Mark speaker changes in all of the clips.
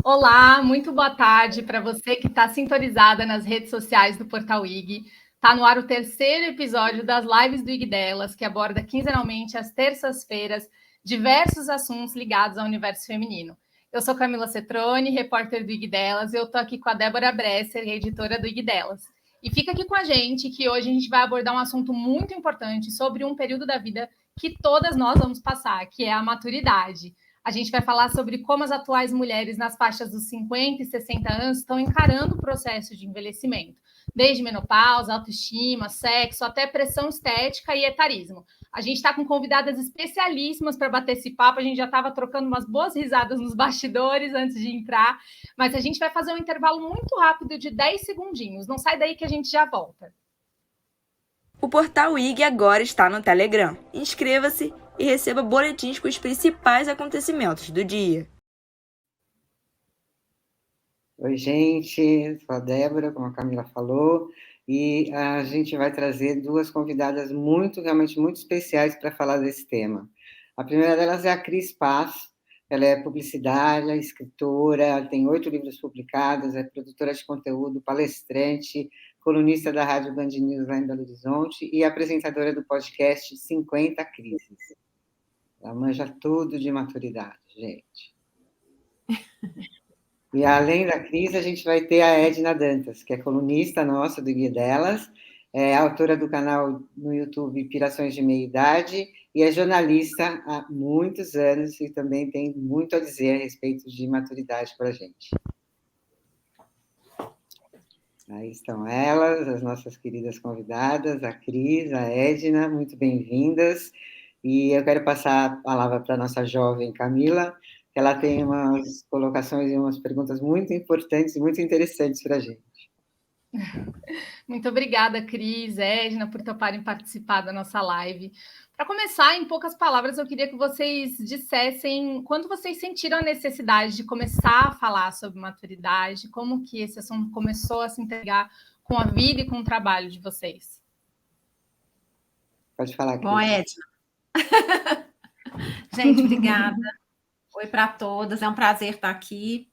Speaker 1: Olá, muito boa tarde para você que está sintonizada nas redes sociais do Portal IG. Está no ar o terceiro episódio das lives do IG Delas, que aborda quinzenalmente, às terças-feiras, diversos assuntos ligados ao universo feminino. Eu sou Camila Cetrone, repórter do IG Delas, e eu estou aqui com a Débora Bresser, editora do IG Delas. E fica aqui com a gente, que hoje a gente vai abordar um assunto muito importante sobre um período da vida que todas nós vamos passar, que é a maturidade. A gente vai falar sobre como as atuais mulheres nas faixas dos 50 e 60 anos estão encarando o processo de envelhecimento, desde menopausa, autoestima, sexo, até pressão estética e etarismo. A gente está com convidadas especialíssimas para bater esse papo, a gente já estava trocando umas boas risadas nos bastidores antes de entrar, mas a gente vai fazer um intervalo muito rápido de 10 segundinhos. Não sai daí que a gente já volta.
Speaker 2: O Portal IG agora está no Telegram. Inscreva-se e receba boletins com os principais acontecimentos do dia.
Speaker 3: Oi, gente, sou a Débora, como a Camila falou, e a gente vai trazer duas convidadas realmente muito especiais para falar desse tema. A primeira delas é a Cris Paz, ela é publicitária, escritora, ela tem 8 livros publicados, é produtora de conteúdo, palestrante, colunista da Rádio Band News lá em Belo Horizonte e apresentadora do podcast 50 Crises. Ela manja tudo de maturidade, gente. E além da Cris, a gente vai ter a Edna Dantas, que é colunista nossa do Guia Delas, é autora do canal no YouTube Pirações de Meia Idade e é jornalista há muitos anos e também tem muito a dizer a respeito de maturidade para a gente. Aí estão elas, as nossas queridas convidadas, a Cris, a Edna, muito bem-vindas. E eu quero passar a palavra para a nossa jovem Camila, que ela tem umas colocações e umas perguntas muito importantes e muito interessantes para a gente.
Speaker 1: Muito obrigada, Cris, Edna, por toparem participar da nossa live. Para começar, em poucas palavras, eu queria que vocês dissessem quando vocês sentiram a necessidade de começar a falar sobre maturidade, como que esse assunto começou a se integrar com a vida e com o trabalho de vocês.
Speaker 3: Pode falar, Cris.
Speaker 4: Bom, Edna. Gente, obrigada. Oi para todas, é um prazer estar aqui.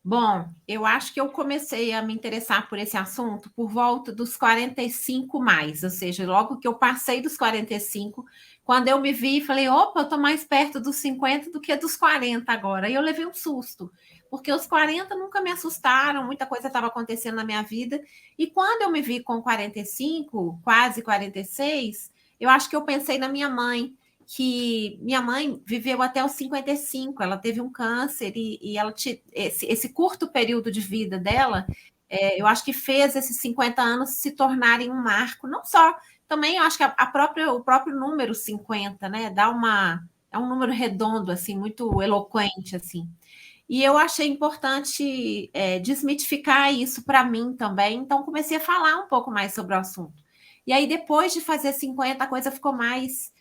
Speaker 4: Bom, eu acho que eu comecei a me interessar por esse assunto por volta dos 45 mais, ou seja, logo que eu passei dos 45, quando eu me vi, falei, opa, eu estou mais perto dos 50 do que dos 40 agora. E eu levei um susto, porque os 40 nunca me assustaram, muita coisa estava acontecendo na minha vida, e quando eu me vi com 45, quase 46, eu acho que eu pensei na minha mãe, que minha mãe viveu até os 55, ela teve um câncer e ela esse curto período de vida dela, eu acho que fez esses 50 anos se tornarem um marco, não só, também eu acho que o próprio número 50, né, é um número redondo, assim, muito eloquente, assim. E eu achei importante desmitificar isso para mim também, então comecei a falar um pouco mais sobre o assunto. E aí, depois de fazer 50, a coisa ficou mais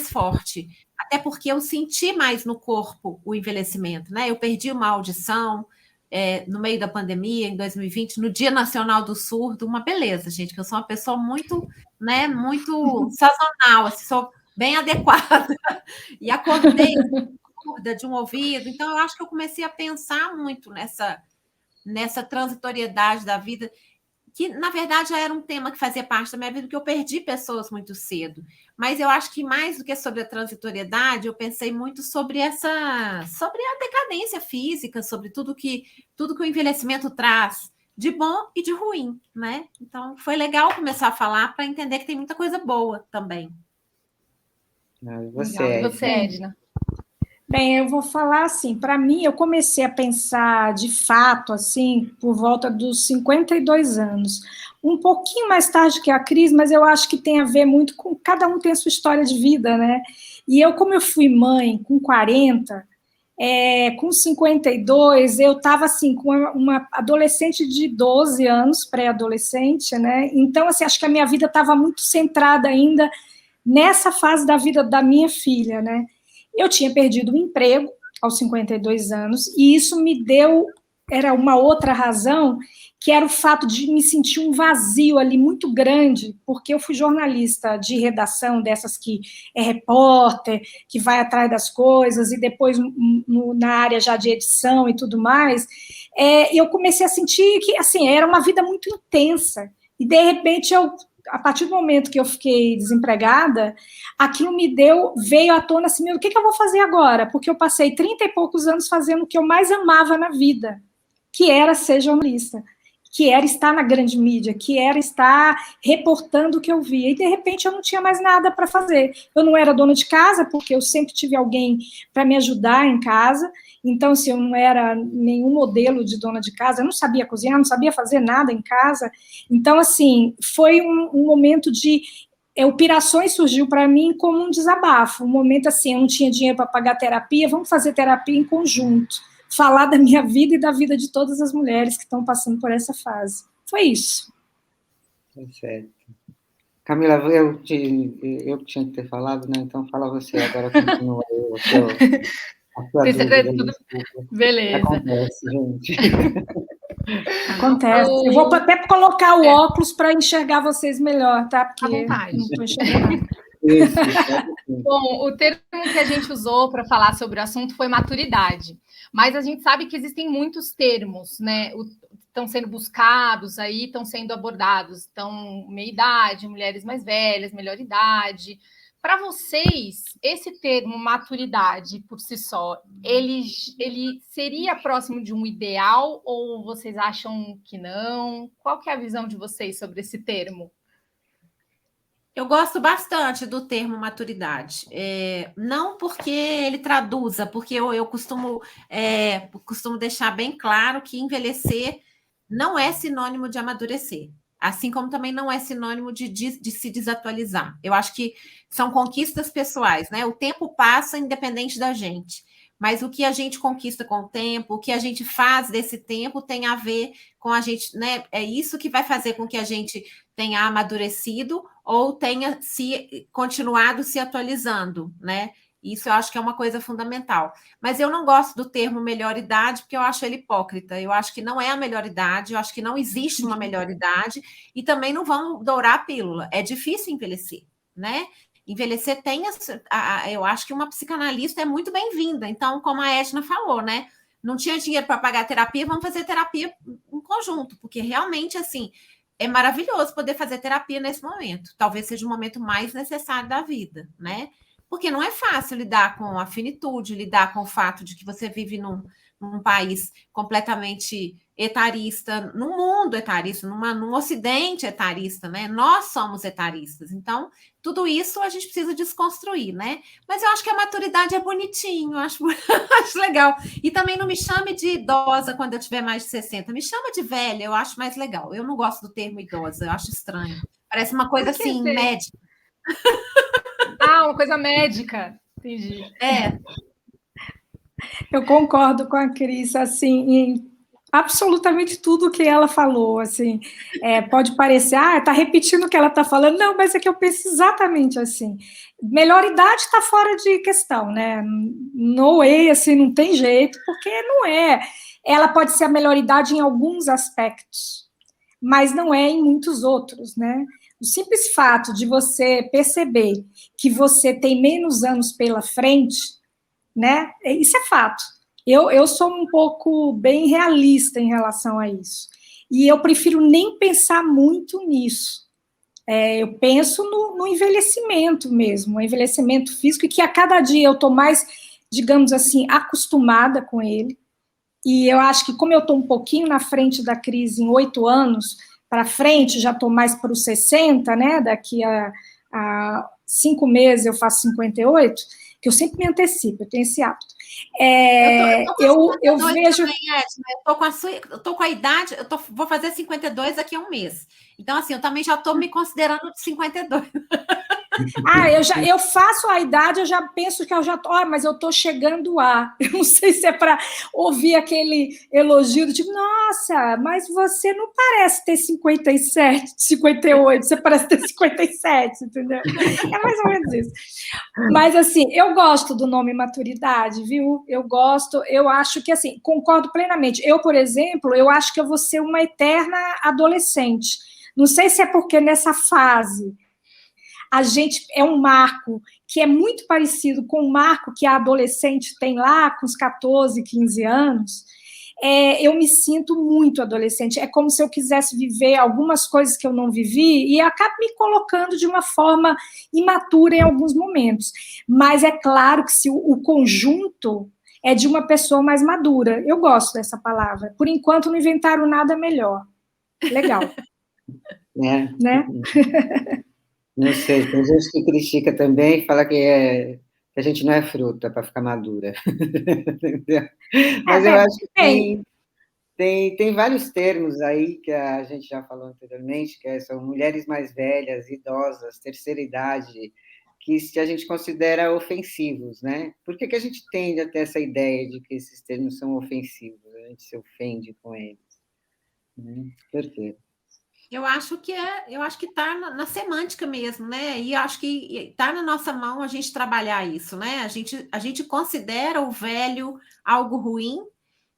Speaker 4: forte, até porque eu senti mais no corpo o envelhecimento, né? Eu perdi uma audição no meio da pandemia, em 2020, no Dia Nacional do Surdo, uma beleza, gente, que eu sou uma pessoa muito, né, muito sazonal, assim, sou bem adequada, e acordei surda de um ouvido, então eu acho que eu comecei a pensar muito nessa transitoriedade da vida, que, na verdade, já era um tema que fazia parte da minha vida, porque eu perdi pessoas muito cedo. Mas eu acho que mais do que sobre a transitoriedade, eu pensei muito sobre a decadência física, sobre tudo que o envelhecimento traz, de bom e de ruim, né? Então, foi legal começar a falar para entender que tem muita coisa boa também.
Speaker 3: E você,
Speaker 1: Edna?
Speaker 5: Bem, eu vou falar assim, para mim, eu comecei a pensar de fato, assim, por volta dos 52 anos. Um pouquinho mais tarde que a Cris, mas eu acho que tem a ver muito com cada um tem a sua história de vida, né? E eu, como eu fui mãe com 40, com 52, eu estava assim, com uma adolescente de 12 anos, pré-adolescente, né? Então, assim, acho que a minha vida estava muito centrada ainda nessa fase da vida da minha filha, né? Eu tinha perdido o emprego aos 52 anos, e isso me deu era uma outra razão, que era o fato de me sentir um vazio ali muito grande, porque eu fui jornalista de redação, dessas que é repórter, que vai atrás das coisas, e depois na área já de edição e tudo mais, eu comecei a sentir que, assim, era uma vida muito intensa, e de repente a partir do momento que eu fiquei desempregada, aquilo veio à tona assim, o que eu vou fazer agora? Porque eu passei 30 e poucos anos fazendo o que eu mais amava na vida, que era ser jornalista, que era estar na grande mídia, que era estar reportando o que eu via. E, de repente, eu não tinha mais nada para fazer. Eu não era dona de casa, porque eu sempre tive alguém para me ajudar em casa. Então, se eu não era nenhum modelo de dona de casa, eu não sabia cozinhar, não sabia fazer nada em casa. Então, assim, foi um momento de... O Pirações surgiu para mim como um desabafo. Um momento assim, eu não tinha dinheiro para pagar terapia, vamos fazer terapia em conjunto. Falar da minha vida e da vida de todas as mulheres que estão passando por essa fase. Foi isso.
Speaker 3: Certo. Camila, eu que tinha que ter falado, né? Então fala você, agora continua a sua dúvida.
Speaker 1: Beleza.
Speaker 3: Acontece, gente.
Speaker 5: Acontece. Eu vou até colocar o óculos para enxergar vocês melhor, tá? Porque
Speaker 1: não
Speaker 5: estou enxergando.
Speaker 3: Isso.
Speaker 1: Bom, o termo que a gente usou para falar sobre o assunto foi maturidade. Mas a gente sabe que existem muitos termos, né? Estão sendo buscados aí, estão sendo abordados. Então, meia-idade, mulheres mais velhas, melhor idade. Para vocês, esse termo maturidade por si só, ele seria próximo de um ideal ou vocês acham que não? Qual que é a visão de vocês sobre esse termo?
Speaker 4: Eu gosto bastante do termo maturidade. Não porque ele traduza, porque eu costumo deixar bem claro que envelhecer não é sinônimo de amadurecer. Assim como também não é sinônimo de se desatualizar. Eu acho que são conquistas pessoais, né? O tempo passa independente da gente. Mas o que a gente conquista com o tempo, o que a gente faz desse tempo tem a ver com a gente, né? É isso que vai fazer com que a gente tenha amadurecido ou tenha continuado se atualizando, né? Isso eu acho que é uma coisa fundamental. Mas eu não gosto do termo melhor idade, porque eu acho ele hipócrita. Eu acho que não é a melhor idade, eu acho que não existe uma melhor idade, e também não vamos dourar a pílula. É difícil envelhecer, né? Envelhecer eu acho que uma psicanalista é muito bem-vinda. Então, como a Edna falou, né? Não tinha dinheiro para pagar terapia, vamos fazer terapia em conjunto, porque realmente, assim, é maravilhoso poder fazer terapia nesse momento. Talvez seja o momento mais necessário da vida, né? Porque não é fácil lidar com a finitude, lidar com o fato de que você vive num país completamente etarista, num mundo etarista, num ocidente etarista, né? Nós somos etaristas. Então, tudo isso a gente precisa desconstruir, né? Mas eu acho que a maturidade é bonitinho, acho legal. E também não me chame de idosa quando eu tiver mais de 60. Me chama de velha, eu acho mais legal. Eu não gosto do termo idosa, eu acho estranho. Parece uma coisa assim, médica.
Speaker 1: Uma coisa médica. Entendi.
Speaker 5: Eu concordo com a Cris, assim, em absolutamente tudo que ela falou, assim, pode parecer, está repetindo o que ela está falando, não, mas é que eu penso exatamente assim, melhor idade está fora de questão, né, no way, assim, não tem jeito, porque não é, ela pode ser a melhor idade em alguns aspectos, mas não é em muitos outros, né, o simples fato de você perceber que você tem menos anos pela frente, né, isso é fato. Eu sou um pouco bem realista em relação a isso. E eu prefiro nem pensar muito nisso. Eu penso no envelhecimento mesmo, o envelhecimento físico, e que a cada dia eu estou mais, digamos assim, acostumada com ele. E eu acho que como eu estou um pouquinho na frente da crise em 8 anos, para frente, já estou mais para os 60, né? Daqui a 5 meses eu faço 58, que eu sempre me antecipo, eu tenho esse hábito. Eu vejo.
Speaker 4: Também, eu tô com a idade, vou fazer 52 daqui a um mês. Então, assim, eu também já estou me considerando de 52.
Speaker 5: Eu faço a idade, eu já penso que eu já tô, mas eu tô chegando a. Eu não sei se é para ouvir aquele elogio do tipo, nossa, mas você não parece ter 57, 58, você parece ter 57, entendeu? É mais ou menos isso. Mas, assim, eu gosto do nome maturidade, viu? Eu gosto, eu acho que, assim, concordo plenamente. Eu, por exemplo, eu acho que eu vou ser uma eterna adolescente. Não sei se é porque nessa fase a gente é um marco que é muito parecido com o marco que a adolescente tem lá com os 14, 15 anos. Eu me sinto muito adolescente. É como se eu quisesse viver algumas coisas que eu não vivi e acabo me colocando de uma forma imatura em alguns momentos. Mas é claro que se o conjunto é de uma pessoa mais madura. Eu gosto dessa palavra. Por enquanto, não inventaram nada melhor. Legal. Né?
Speaker 3: Não sei, tem gente que critica também, fala que a gente não é fruta para ficar madura. Mas eu acho que tem vários termos aí que a gente já falou anteriormente, que são mulheres mais velhas, idosas, terceira idade, que a gente considera ofensivos, né? Por que a gente tende a ter essa ideia de que esses termos são ofensivos? A gente se ofende com eles. Por quê?
Speaker 4: Eu acho que está na semântica mesmo, né? E acho que está na nossa mão a gente trabalhar isso, né? A gente considera o velho algo ruim,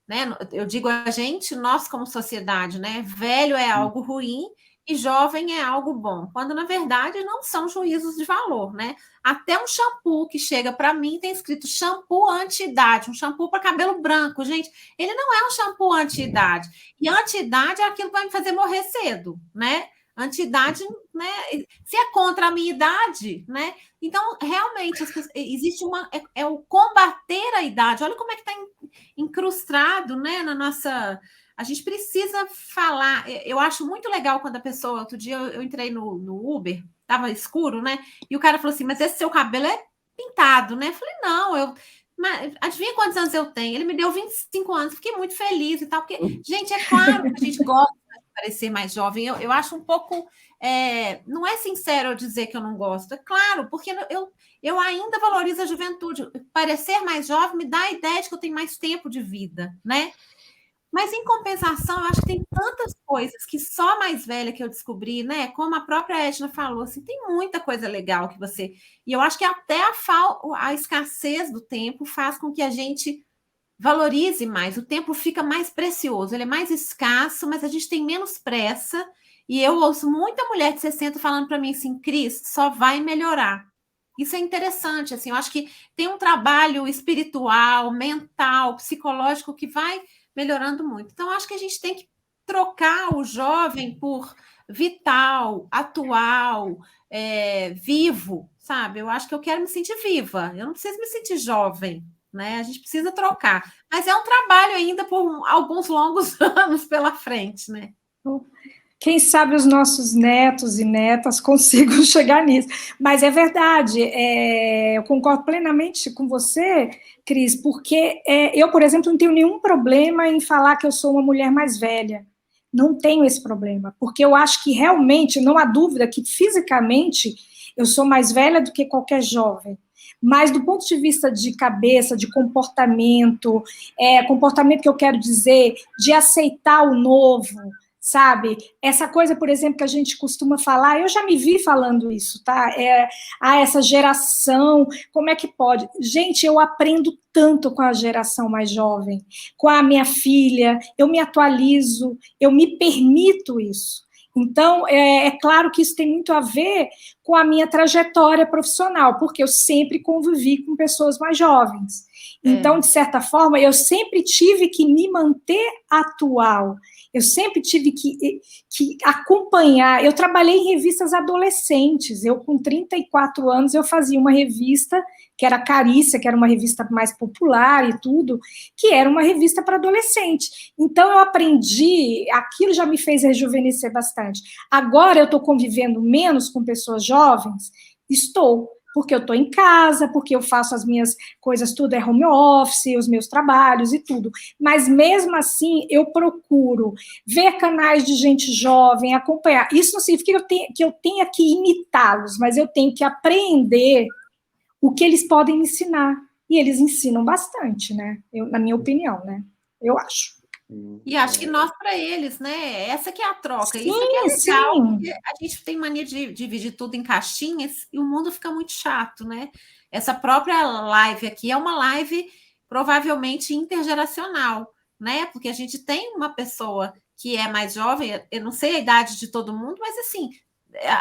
Speaker 4: né? Eu digo a gente, nós como sociedade, né? Velho é algo ruim e jovem é algo bom, quando na verdade não são juízos de valor, né? Até um shampoo que chega para mim tem escrito shampoo anti-idade, um shampoo para cabelo branco, gente, ele não é um shampoo anti-idade, e anti-idade é aquilo que vai me fazer morrer cedo, né? Anti-idade, né? Se é contra a minha idade, né? Então, realmente, existe o combater a idade. Olha como é que está incrustado, né, na nossa... A gente precisa falar. Eu acho muito legal quando a pessoa... Outro dia eu entrei no Uber, estava escuro, né? E o cara falou assim, mas esse seu cabelo é pintado, né? Eu falei, não, mas adivinha quantos anos eu tenho? Ele me deu 25 anos, fiquei muito feliz e tal, porque, gente, é claro que a gente gosta de parecer mais jovem. Eu acho um pouco... não é sincero eu dizer que eu não gosto. É claro, porque eu ainda valorizo a juventude. Parecer mais jovem me dá a ideia de que eu tenho mais tempo de vida, né? Mas, em compensação, eu acho que tem tantas coisas que só mais velha que eu descobri, né? Como a própria Edna falou, assim, tem muita coisa legal que você... E eu acho que até a escassez do tempo faz com que a gente valorize mais. O tempo fica mais precioso, ele é mais escasso, mas a gente tem menos pressa. E eu ouço muita mulher de 60 falando para mim assim, Cris, só vai melhorar. Isso é interessante, assim, eu acho que tem um trabalho espiritual, mental, psicológico que vai melhorando muito. Então, acho que a gente tem que trocar o jovem por vital, atual, vivo, sabe? Eu acho que eu quero me sentir viva, eu não preciso me sentir jovem, né? A gente precisa trocar. Mas é um trabalho ainda por alguns longos anos pela frente, né?
Speaker 5: Quem sabe os nossos netos e netas consigam chegar nisso. Mas é verdade, eu concordo plenamente com você, Cris, porque eu, por exemplo, não tenho nenhum problema em falar que eu sou uma mulher mais velha. Não tenho esse problema, porque eu acho que realmente, não há dúvida que fisicamente eu sou mais velha do que qualquer jovem. Mas do ponto de vista de cabeça, de comportamento, comportamento que eu quero dizer, de aceitar o novo, sabe? Essa coisa, por exemplo, que a gente costuma falar, eu já me vi falando isso, tá? Essa geração, como é que pode? Gente, eu aprendo tanto com a geração mais jovem, com a minha filha, eu me atualizo, eu me permito isso. Então, é claro que isso tem muito a ver com a minha trajetória profissional, porque eu sempre convivi com pessoas mais jovens. Então, de certa forma, eu sempre tive que me manter atual. Eu sempre tive que acompanhar. Eu trabalhei em revistas adolescentes. Eu, com 34 anos, eu fazia uma revista, que era Carícia, que era uma revista mais popular e tudo, que era uma revista para adolescente. Então, eu aprendi, aquilo já me fez rejuvenescer bastante. Agora, eu estou convivendo menos com pessoas jovens? Estou, porque eu estou em casa, porque eu faço as minhas coisas, tudo é home office, os meus trabalhos e tudo. Mas mesmo assim, eu procuro ver canais de gente jovem, acompanhar. Isso não significa que eu tenha que imitá-los, mas eu tenho que aprender o que eles podem me ensinar. E eles ensinam bastante, né? Na minha opinião, né? Eu acho.
Speaker 4: E acho que nós para eles, né? Essa que é a troca.
Speaker 5: Sim,
Speaker 4: Isso que é legal,
Speaker 5: sim.
Speaker 4: porque a gente tem mania de dividir tudo em caixinhas e o mundo fica muito chato, né? Essa própria live aqui é uma live provavelmente intergeracional, né? Porque a gente tem uma pessoa que é mais jovem, eu não sei a idade de todo mundo, mas assim,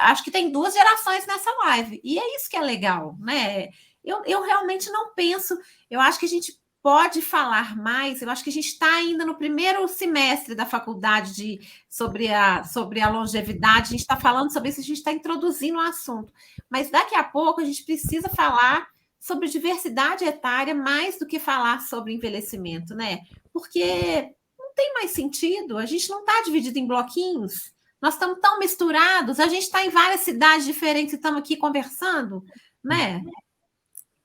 Speaker 4: acho que tem 2 gerações nessa live. E é isso que é legal, né? Eu realmente não penso, eu acho que a gente pode falar mais. Eu acho que a gente está ainda no primeiro semestre da faculdade sobre a longevidade, a gente está falando sobre isso, a gente está introduzindo o assunto. Mas daqui a pouco a gente precisa falar sobre diversidade etária mais do que falar sobre envelhecimento, né? Porque não tem mais sentido, a gente não está dividido em bloquinhos, nós estamos tão misturados, a gente está em várias cidades diferentes e estamos aqui conversando, né?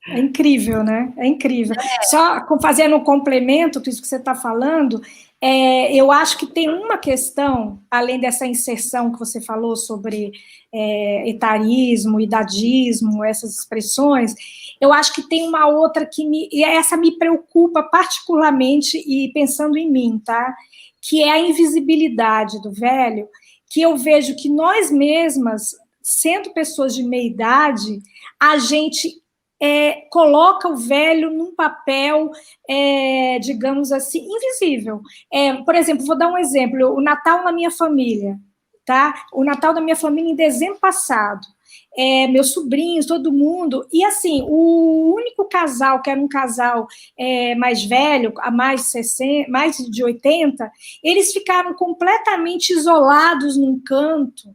Speaker 5: É incrível, né? É incrível. Só fazendo um complemento com isso que você está falando, eu acho que tem uma questão, além dessa inserção que você falou sobre etarismo, idadismo, essas expressões, eu acho que tem uma outra e essa me preocupa particularmente, e pensando em mim, tá? Que é a invisibilidade do velho, que eu vejo que nós mesmas, sendo pessoas de meia idade, a gente coloca o velho num papel, digamos assim, invisível. Por exemplo, vou dar um exemplo, o Natal na minha família, tá? O Natal da minha família em dezembro passado, meus sobrinhos, todo mundo, e assim, o único casal, que era um casal mais velho, a mais de 60, mais de 80, eles ficaram completamente isolados num canto,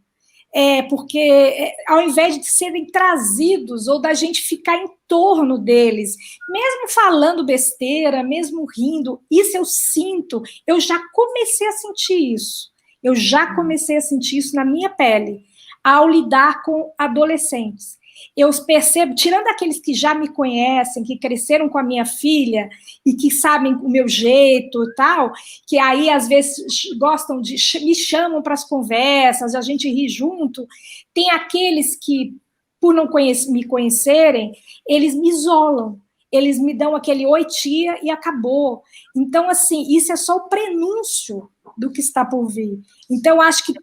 Speaker 5: porque ao invés de serem trazidos ou da gente ficar em torno deles, mesmo falando besteira, mesmo rindo, isso eu sinto, eu já comecei a sentir isso. Eu já comecei a sentir isso na minha pele, ao lidar com adolescentes. Eu percebo, tirando aqueles que já me conhecem, que cresceram com a minha filha e que sabem o meu jeito e tal, que aí às vezes gostam de, me chamam para as conversas, a gente ri junto. Tem aqueles que, por não me conhecerem, eles me isolam, eles me dão aquele oi tia e acabou. Então, assim, isso é só o prenúncio do que está por vir. Então, acho que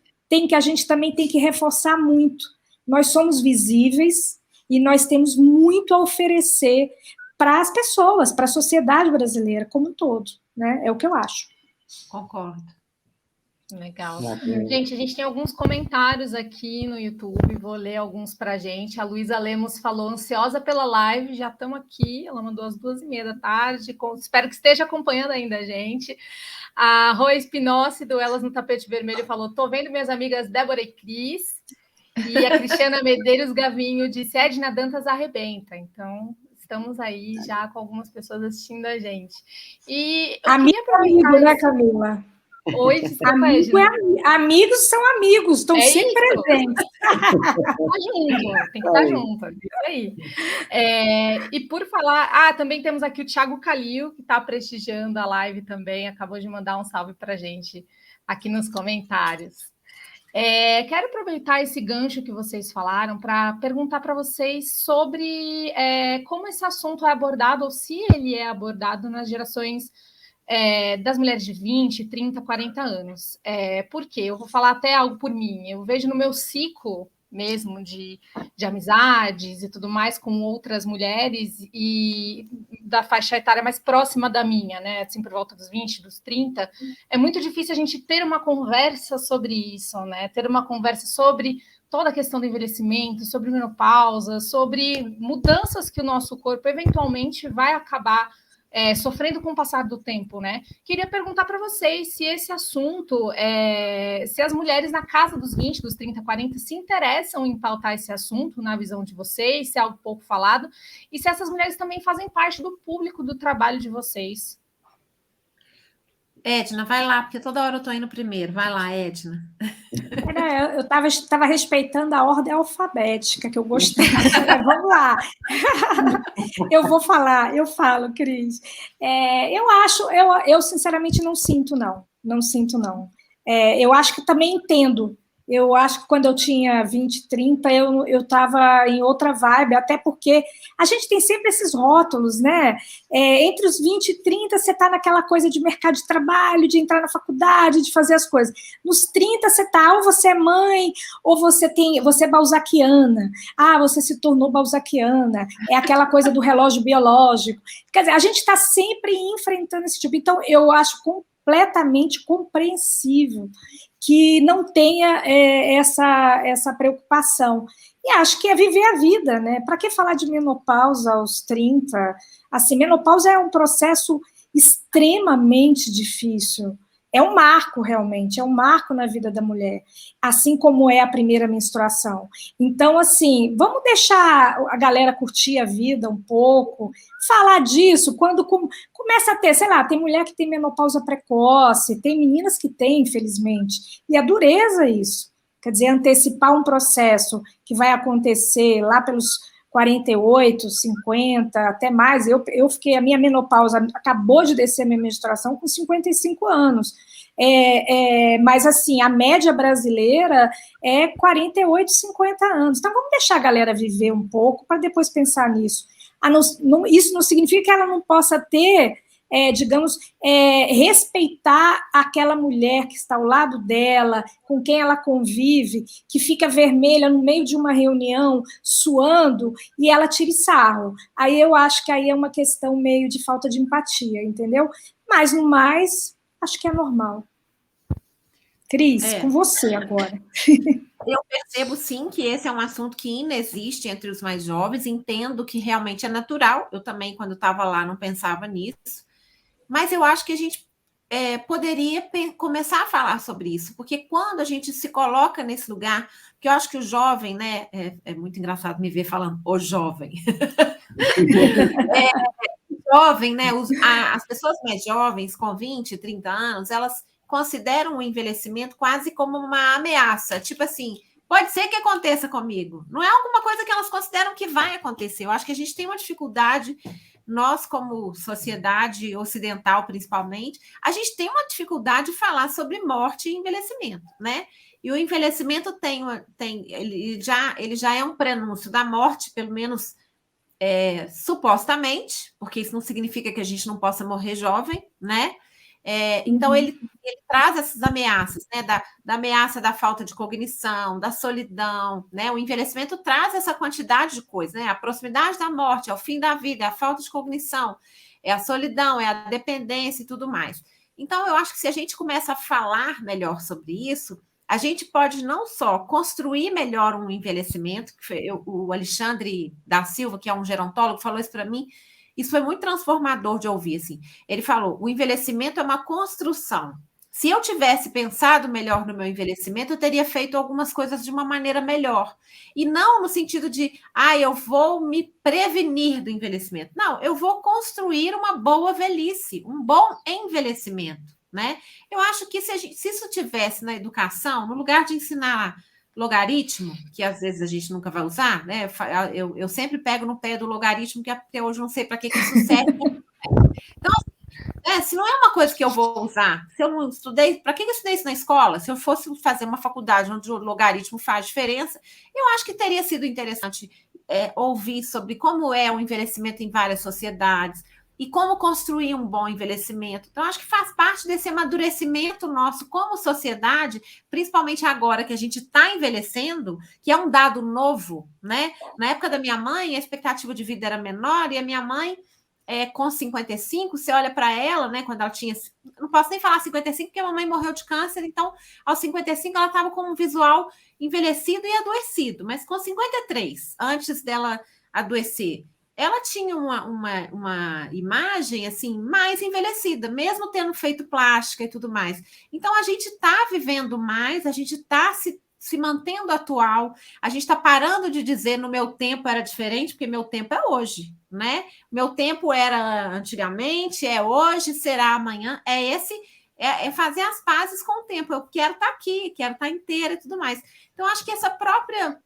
Speaker 5: a gente também tem que reforçar muito. Nós somos visíveis e nós temos muito a oferecer para as pessoas, para a sociedade brasileira como um todo, né? É o que eu acho.
Speaker 4: Concordo.
Speaker 1: Legal. Gente, a gente tem alguns comentários aqui no YouTube, vou ler alguns para a gente. A Luísa Lemos falou, ansiosa pela live, já estamos aqui, ela mandou às 2h30 da tarde, espero que esteja acompanhando ainda a gente. A Roi Spinozzi, do Elas no Tapete Vermelho, falou, tô vendo minhas amigas Débora e Cris, e a Cristiana Medeiros Gavinho disse, Edna Dantas arrebenta, então estamos aí já com algumas pessoas assistindo a gente. E eu
Speaker 5: amigo, né, Camila?
Speaker 1: Oi,
Speaker 5: amigos são amigos, estão sempre presentes.
Speaker 1: Tá junto, tem que estar junto, isso aí. E por falar, também temos aqui o Thiago Calil, que está prestigiando a live também, acabou de mandar um salve para a gente aqui nos comentários. Quero aproveitar esse gancho que vocês falaram para perguntar para vocês sobre como esse assunto é abordado, ou se ele é abordado nas gerações das mulheres de 20, 30, 40 anos. Por quê? Eu vou falar até algo por mim. Eu vejo no meu ciclo mesmo de amizades e tudo mais com outras mulheres e da faixa etária mais próxima da minha, né? Assim, por volta dos 20, dos 30, é muito difícil a gente ter uma conversa sobre isso, né? Ter uma conversa sobre toda a questão do envelhecimento, sobre menopausa, sobre mudanças que o nosso corpo eventualmente vai acabar sofrendo com o passar do tempo, né? Queria perguntar para vocês se esse assunto, se as mulheres na casa dos 20, dos 30, 40 se interessam em pautar esse assunto na visão de vocês, se é algo pouco falado, e se essas mulheres também fazem parte do público do trabalho de vocês.
Speaker 4: Edna, vai lá, porque toda hora eu estou indo primeiro. Vai lá, Edna.
Speaker 5: Eu estava respeitando a ordem alfabética, que eu gostei. Vamos lá. Eu vou falar, eu falo, Cris. Eu sinceramente não sinto, não. Não sinto, não. Eu acho que também entendo. Eu acho que quando eu tinha 20, 30, eu estava em outra vibe, até porque a gente tem sempre esses rótulos, né? Entre os 20 e 30, você está naquela coisa de mercado de trabalho, de entrar na faculdade, de fazer as coisas. Nos 30, você está, ou você é mãe, ou você é balzaquiana. Você se tornou balzaquiana. É aquela coisa do relógio biológico. Quer dizer, a gente está sempre enfrentando esse tipo. Então, eu acho completamente compreensível que não tenha essa preocupação. E acho que é viver a vida, né? Para que falar de menopausa aos 30? Assim, menopausa é um processo extremamente difícil. É um marco, realmente, é um marco na vida da mulher, assim como é a primeira menstruação. Então, assim, vamos deixar a galera curtir a vida um pouco, falar disso quando começa a ter, sei lá, tem mulher que tem menopausa precoce, tem meninas que têm, infelizmente, e é dureza isso. Quer dizer, antecipar um processo que vai acontecer lá pelos 48, 50, até mais. Eu fiquei, a minha menopausa acabou de descer a minha menstruação com 55 anos. Mas, assim, a média brasileira é 48, 50 anos. Então, vamos deixar a galera viver um pouco para depois pensar nisso. Isso não significa que ela não possa ter, respeitar aquela mulher que está ao lado dela, com quem ela convive, que fica vermelha no meio de uma reunião, suando, e ela tira sarro. Aí eu acho que aí é uma questão meio de falta de empatia, entendeu? Mas, no mais, acho que é normal. Cris, com você agora.
Speaker 4: Eu percebo, sim, que esse é um assunto que inexiste entre os mais jovens, entendo que realmente é natural, eu também, quando estava lá, não pensava nisso, mas eu acho que a gente poderia começar a falar sobre isso, porque quando a gente se coloca nesse lugar, que eu acho que o jovem, né, é muito engraçado me ver falando o jovem. Jovem, né, as pessoas mais jovens, com 20, 30 anos, elas consideram o envelhecimento quase como uma ameaça, tipo assim, pode ser que aconteça comigo, não é alguma coisa que elas consideram que vai acontecer. Eu acho que a gente tem uma dificuldade, nós como sociedade ocidental principalmente, a gente tem uma dificuldade de falar sobre morte e envelhecimento, né? E o envelhecimento ele já é um prenúncio da morte, pelo menos supostamente, porque isso não significa que a gente não possa morrer jovem, né? Então, ele traz essas ameaças, né? Da ameaça da falta de cognição, da solidão, né? O envelhecimento traz essa quantidade de coisas, né? A proximidade da morte, é o fim da vida, é a falta de cognição, é a solidão, é a dependência e tudo mais. Então, eu acho que se a gente começa a falar melhor sobre isso, a gente pode não só construir melhor um envelhecimento, o Alexandre da Silva, que é um gerontólogo, falou isso para mim. Isso foi muito transformador de ouvir, assim. Ele falou, o envelhecimento é uma construção. Se eu tivesse pensado melhor no meu envelhecimento, eu teria feito algumas coisas de uma maneira melhor. E não no sentido de, eu vou me prevenir do envelhecimento. Não, eu vou construir uma boa velhice, um bom envelhecimento, né? Eu acho que se isso tivesse na educação, no lugar de ensinar logaritmo, que às vezes a gente nunca vai usar, né? Eu sempre pego no pé do logaritmo, que até hoje não sei para que isso serve. Então, se não é uma coisa que eu vou usar, se eu não estudei, para que eu estudei isso na escola? Se eu fosse fazer uma faculdade onde o logaritmo faz diferença, eu acho que teria sido interessante ouvir sobre como é o envelhecimento em várias sociedades, e como construir um bom envelhecimento. Então, acho que faz parte desse amadurecimento nosso como sociedade, principalmente agora que a gente está envelhecendo, que é um dado novo, né? Na época da minha mãe, a expectativa de vida era menor, e a minha mãe, com 55, você olha para ela, né, quando ela tinha... Não posso nem falar 55, porque a mamãe morreu de câncer, então, aos 55, ela estava com um visual envelhecido e adoecido, mas com 53, antes dela adoecer, ela tinha uma imagem assim mais envelhecida, mesmo tendo feito plástica e tudo mais. Então, a gente está vivendo mais, a gente está se mantendo atual, a gente está parando de dizer no meu tempo era diferente, porque meu tempo é hoje, né? Meu tempo era antigamente, é hoje, será amanhã, é é fazer as pazes com o tempo. Eu quero estar aqui, quero estar inteira e tudo mais. Então, acho que essa própria...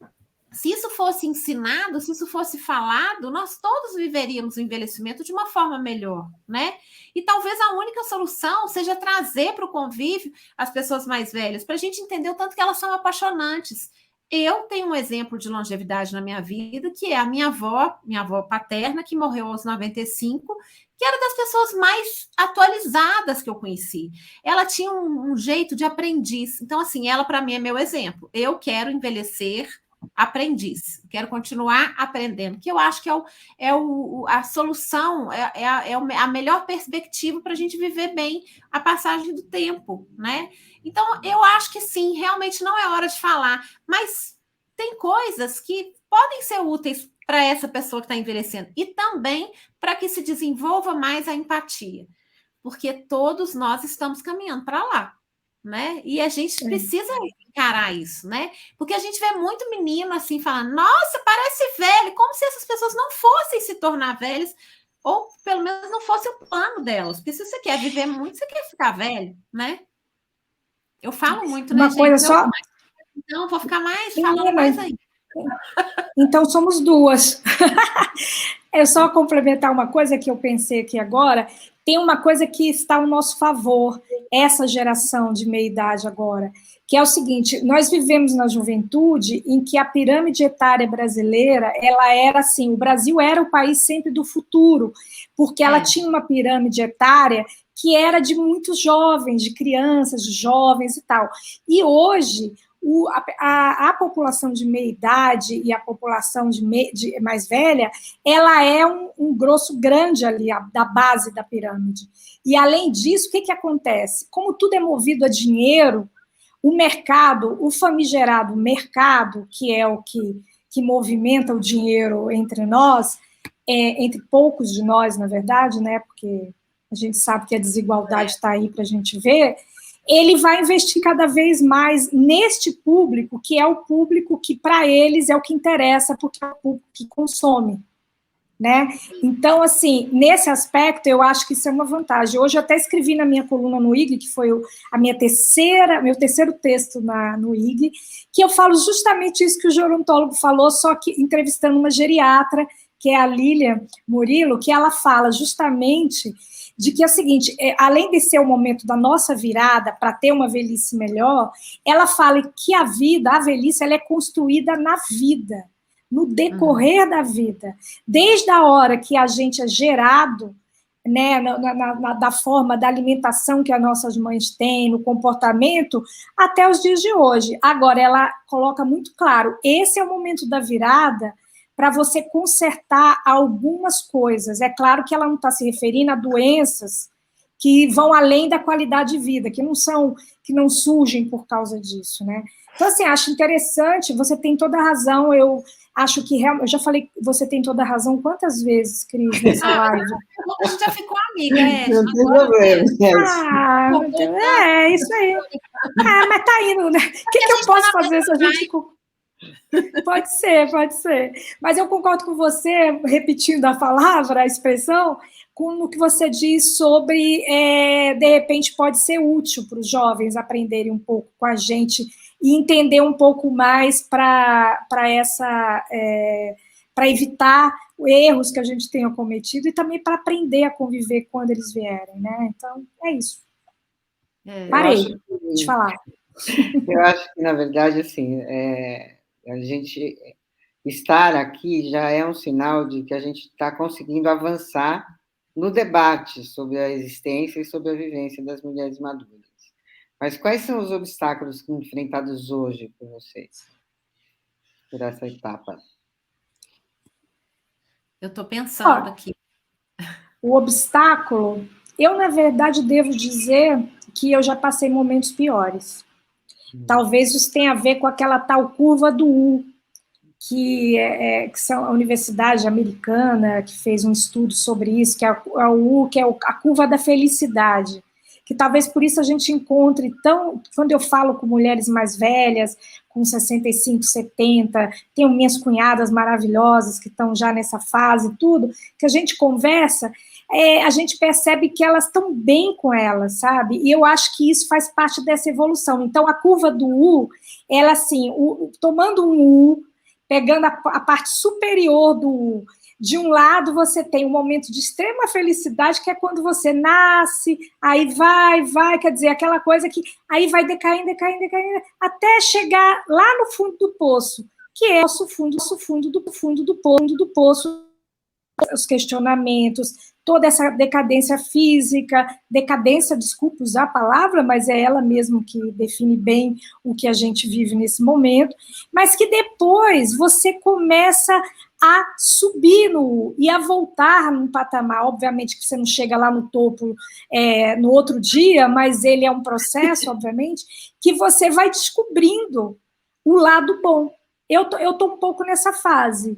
Speaker 4: Se isso fosse ensinado, se isso fosse falado, nós todos viveríamos o envelhecimento de uma forma melhor, né? E talvez a única solução seja trazer para o convívio as pessoas mais velhas, para a gente entender o tanto que elas são apaixonantes. Eu tenho um exemplo de longevidade na minha vida, que é a minha avó paterna, que morreu aos 95, que era das pessoas mais atualizadas que eu conheci. Ela tinha um jeito de aprendiz. Então, assim, ela para mim é meu exemplo. Eu quero envelhecer aprendiz, quero continuar aprendendo, que eu acho que a solução, a melhor perspectiva para a gente viver bem a passagem do tempo, né? Então, eu acho que sim, realmente não é hora de falar, mas tem coisas que podem ser úteis para essa pessoa que está envelhecendo e também para que se desenvolva mais a empatia, porque todos nós estamos caminhando para lá, né? E a gente precisa encarar isso, né? Porque a gente vê muito menino assim falando, nossa, parece velho, como se essas pessoas não fossem se tornar velhas, ou pelo menos não fosse o plano delas. Porque se você quer viver muito, você quer ficar velho, né? Eu falo muito, né,
Speaker 5: Uma coisa só...
Speaker 4: Então, vou ficar falando mais ainda.
Speaker 5: Então, somos duas. É só complementar uma coisa que eu pensei aqui agora. Tem uma coisa que está ao nosso favor, essa geração de meia-idade agora, que é o seguinte, nós vivemos na juventude em que a pirâmide etária brasileira, ela era assim, o Brasil era o país sempre do futuro, porque ela tinha uma pirâmide etária que era de muitos jovens, de crianças, de jovens e tal. E hoje... A população de meia-idade e a população de mais velha, ela é um grosso grande ali, da base da pirâmide. E, além disso, o que acontece? Como tudo é movido a dinheiro, o mercado, o famigerado mercado, que é o que movimenta o dinheiro entre nós, entre poucos de nós, na verdade, né? Porque a gente sabe que a desigualdade está aí para a gente ver, ele vai investir cada vez mais neste público, que é o público que, para eles, é o que interessa, porque é o público que consome, né? Então, assim, nesse aspecto, eu acho que isso é uma vantagem. Hoje eu até escrevi na minha coluna no IG, que foi meu terceiro texto no IG, que eu falo justamente isso que o gerontólogo falou, só que entrevistando uma geriatra, que é a Lília Murilo, que ela fala justamente... de que é o seguinte, além de ser o momento da nossa virada para ter uma velhice melhor, ela fala que a velhice, ela é construída na vida, no decorrer da vida. Desde a hora que a gente é gerado, né, da forma da alimentação que as nossas mães têm, no comportamento, até os dias de hoje. Agora, ela coloca muito claro, esse é o momento da virada para você consertar algumas coisas. É claro que ela não está se referindo a doenças que vão além da qualidade de vida, que não surgem por causa disso, né? Então, assim, acho interessante, você tem toda a razão, eu acho que eu já falei, você tem toda a razão quantas vezes, Cris, nessa live?
Speaker 4: A gente já ficou amiga,
Speaker 3: Não tem problema.
Speaker 5: Isso aí. Mas tá indo, né? O que eu posso fazer se a gente... Pode ser. Mas eu concordo com você, repetindo a palavra, a expressão, com o que você diz sobre, de repente, pode ser útil para os jovens aprenderem um pouco com a gente e entender um pouco mais para evitar erros que a gente tenha cometido e também para aprender a conviver quando eles vierem, né? Então, é isso. Parei de falar.
Speaker 3: Eu acho que, na verdade, assim, a gente estar aqui já é um sinal de que a gente está conseguindo avançar no debate sobre a existência e sobre a vivência das mulheres maduras. Mas quais são os obstáculos enfrentados hoje por vocês, por essa etapa?
Speaker 4: Eu estou pensando aqui.
Speaker 5: O obstáculo, eu, na verdade, devo dizer que eu já passei momentos piores. Talvez isso tenha a ver com aquela tal curva do U, que são a Universidade Americana, que fez um estudo sobre isso, que é a U, que é a curva da felicidade, que talvez por isso a gente encontre quando eu falo com mulheres mais velhas, com 65, 70, tenho minhas cunhadas maravilhosas que estão já nessa fase, tudo, que a gente conversa, a gente percebe que elas estão bem com elas, sabe? E eu acho que isso faz parte dessa evolução. Então, a curva do U, ela assim, tomando um U, pegando a parte superior do U, de um lado você tem um momento de extrema felicidade, que é quando você nasce, aí vai, quer dizer, aquela coisa que aí vai decaindo, até chegar lá no fundo do poço, que é o fundo do poço, os questionamentos, toda essa decadência física, desculpa usar a palavra, mas é ela mesmo que define bem o que a gente vive nesse momento, mas que depois você começa a subir e a voltar num patamar, obviamente que você não chega lá no topo no outro dia, mas ele é um processo, obviamente, que você vai descobrindo o lado bom. Eu tô um pouco nessa fase.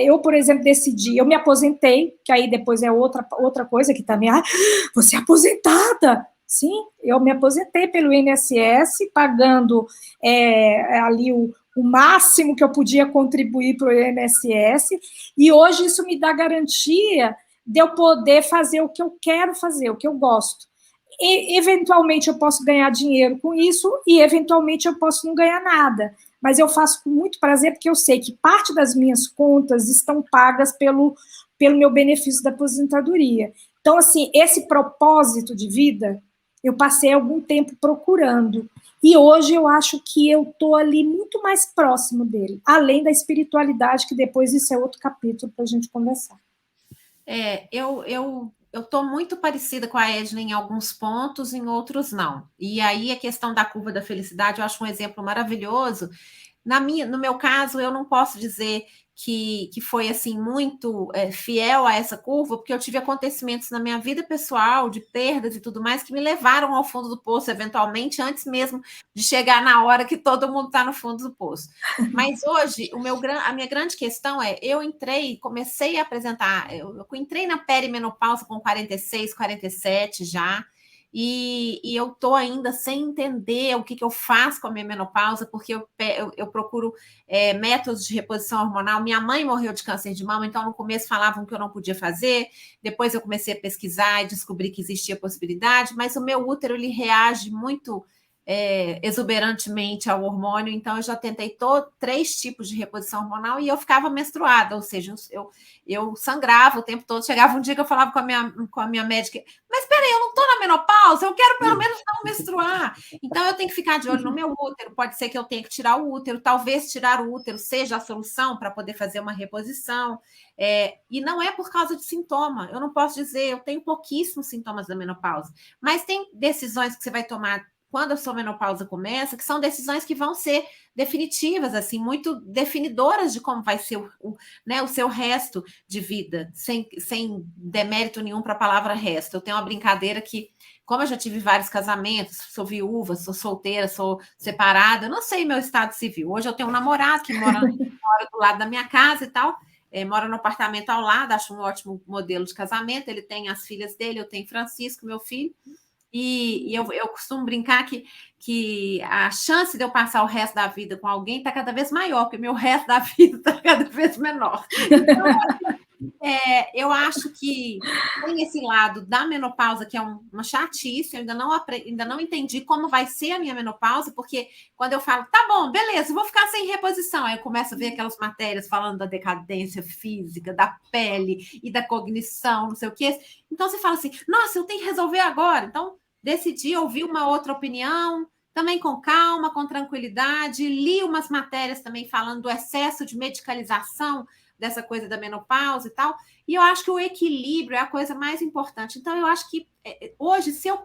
Speaker 5: Eu, por exemplo, decidi, eu me aposentei, que aí depois é outra coisa que também, você é aposentada. Sim, eu me aposentei pelo INSS, pagando ali o máximo que eu podia contribuir para o INSS, e hoje isso me dá garantia de eu poder fazer o que eu quero fazer, o que eu gosto. E, eventualmente, eu posso ganhar dinheiro com isso, e, eventualmente, eu posso não ganhar nada. Mas eu faço com muito prazer, porque eu sei que parte das minhas contas estão pagas pelo meu benefício da aposentadoria. Então, assim, esse propósito de vida, eu passei algum tempo procurando. E hoje eu acho que eu estou ali muito mais próximo dele, além da espiritualidade, que depois isso é outro capítulo para a gente conversar.
Speaker 4: Eu estou muito parecida com a Edna em alguns pontos, em outros não. E aí a questão da curva da felicidade, eu acho um exemplo maravilhoso. No meu caso, eu não posso dizer que foi assim muito fiel a essa curva, porque eu tive acontecimentos na minha vida pessoal, de perdas e tudo mais, que me levaram ao fundo do poço, eventualmente, antes mesmo de chegar na hora que todo mundo está no fundo do poço. Mas hoje, a minha grande questão eu comecei a apresentar, eu entrei na perimenopausa com 46, 47 já, e eu estou ainda sem entender o que eu faço com a minha menopausa, porque eu procuro métodos de reposição hormonal. Minha mãe morreu de câncer de mama, então no começo falavam que eu não podia fazer, depois eu comecei a pesquisar e descobri que existia possibilidade, mas o meu útero ele reage muito exuberantemente ao hormônio, então eu já tentei 3 tipos de reposição hormonal e eu ficava menstruada, ou seja, eu sangrava o tempo todo. Chegava um dia que eu falava com a minha médica, mas peraí, eu não estou na menopausa, eu quero pelo menos não menstruar. Então eu tenho que ficar de olho no meu útero, pode ser que eu tenha que tirar o útero, talvez tirar o útero seja a solução para poder fazer uma reposição, e não é por causa de sintoma, eu não posso dizer, eu tenho pouquíssimos sintomas da menopausa, mas tem decisões que você vai tomar quando a sua menopausa começa, que são decisões que vão ser definitivas, assim, muito definidoras de como vai ser o seu resto de vida, sem demérito nenhum para a palavra resto. Eu tenho uma brincadeira que, como eu já tive vários casamentos, sou viúva, sou solteira, sou separada, eu não sei meu estado civil. Hoje eu tenho um namorado que mora do lado da minha casa e tal, mora no apartamento ao lado, acho um ótimo modelo de casamento, ele tem as filhas dele, eu tenho Francisco, meu filho. E eu costumo brincar que a chance de eu passar o resto da vida com alguém está cada vez maior, porque meu resto da vida está cada vez menor. Então, eu acho que tem esse lado da menopausa, que é uma chatice, eu ainda não entendi como vai ser a minha menopausa, porque quando eu falo, tá bom, beleza, vou ficar sem reposição, aí eu começo a ver aquelas matérias falando da decadência física, da pele e da cognição, não sei o quê. Então você fala assim, nossa, eu tenho que resolver agora. Então decidi ouvir uma outra opinião, também com calma, com tranquilidade, li umas matérias também falando do excesso de medicalização dessa coisa da menopausa e tal, e eu acho que o equilíbrio é a coisa mais importante. Então, eu acho que hoje, se eu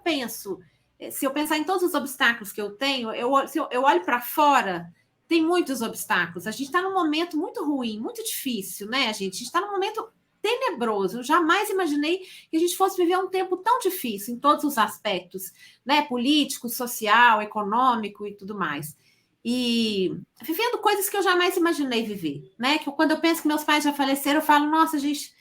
Speaker 4: pensar em todos os obstáculos que eu tenho, eu olho para fora, tem muitos obstáculos. A gente está num momento muito ruim, muito difícil, né, a gente está num momento tenebroso. Eu jamais imaginei que a gente fosse viver um tempo tão difícil em todos os aspectos, né, político, social, econômico e tudo mais. E vivendo coisas que eu jamais imaginei viver, né? Que quando eu penso que meus pais já faleceram, eu falo, nossa, gente,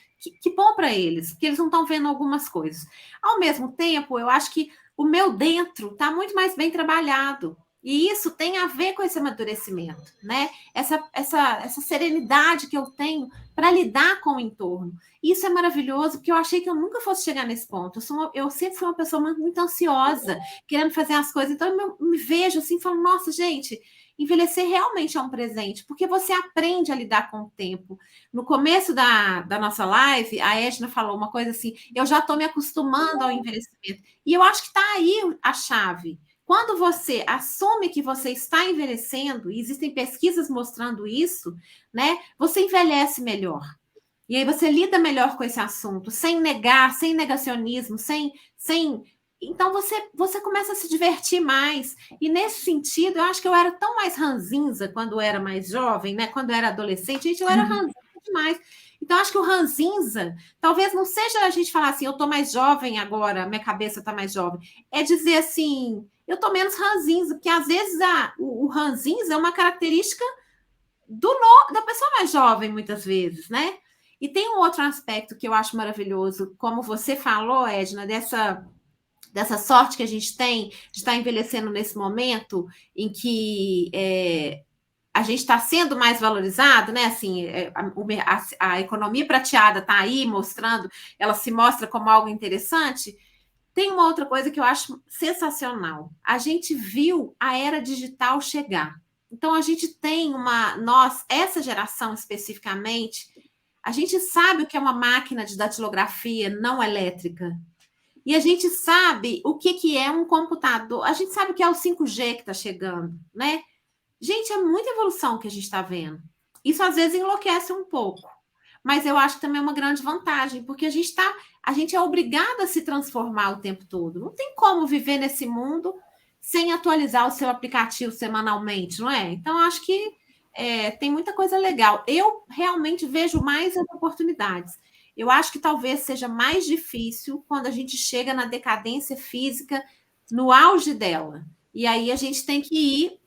Speaker 4: que bom para eles, porque eles não estão vendo algumas coisas. Ao mesmo tempo, eu acho que o meu dentro está muito mais bem trabalhado. E isso tem a ver com esse amadurecimento, né? Essa serenidade que eu tenho para lidar com o entorno. Isso é maravilhoso, porque eu achei que eu nunca fosse chegar nesse ponto. Eu sempre fui uma pessoa muito ansiosa, querendo fazer as coisas. Então, eu me vejo assim, falando, nossa, gente, envelhecer realmente é um presente, porque você aprende a lidar com o tempo. No começo da nossa live, a Edna falou uma coisa assim, eu já estou me acostumando ao envelhecimento. E eu acho que está aí a chave. Quando você assume que você está envelhecendo, e existem pesquisas mostrando isso, né? Você envelhece melhor. E aí você lida melhor com esse assunto, sem negar, sem negacionismo, Então você começa a se divertir mais. E nesse sentido, eu acho que eu era tão mais ranzinza quando eu era mais jovem, né? Quando eu era adolescente, gente, eu era ranzinza demais. Então, acho que o ranzinza, talvez não seja a gente falar assim, eu tô mais jovem agora, minha cabeça tá mais jovem. É dizer assim, eu tô menos ranzinza, porque às vezes o ranzinza é uma característica da pessoa mais jovem, muitas vezes, né? E tem um outro aspecto que eu acho maravilhoso, como você falou, Edna, dessa sorte que a gente tem de estar envelhecendo nesse momento em que a gente está sendo mais valorizado, né? Assim, a economia prateada está aí mostrando, ela se mostra como algo interessante. Tem uma outra coisa que eu acho sensacional. A gente viu a era digital chegar. Então, a gente tem essa geração especificamente, a gente sabe o que é uma máquina de datilografia não elétrica. E a gente sabe o que é um computador. A gente sabe o que é o 5G que está chegando, né? Gente, é muita evolução que a gente está vendo. Isso às vezes enlouquece um pouco, mas eu acho que também é uma grande vantagem, porque a gente é obrigado a se transformar o tempo todo. Não tem como viver nesse mundo sem atualizar o seu aplicativo semanalmente, não é? Então, acho que tem muita coisa legal. Eu realmente vejo mais as oportunidades. Eu acho que talvez seja mais difícil quando a gente chega na decadência física, no auge dela. E aí a gente tem que ir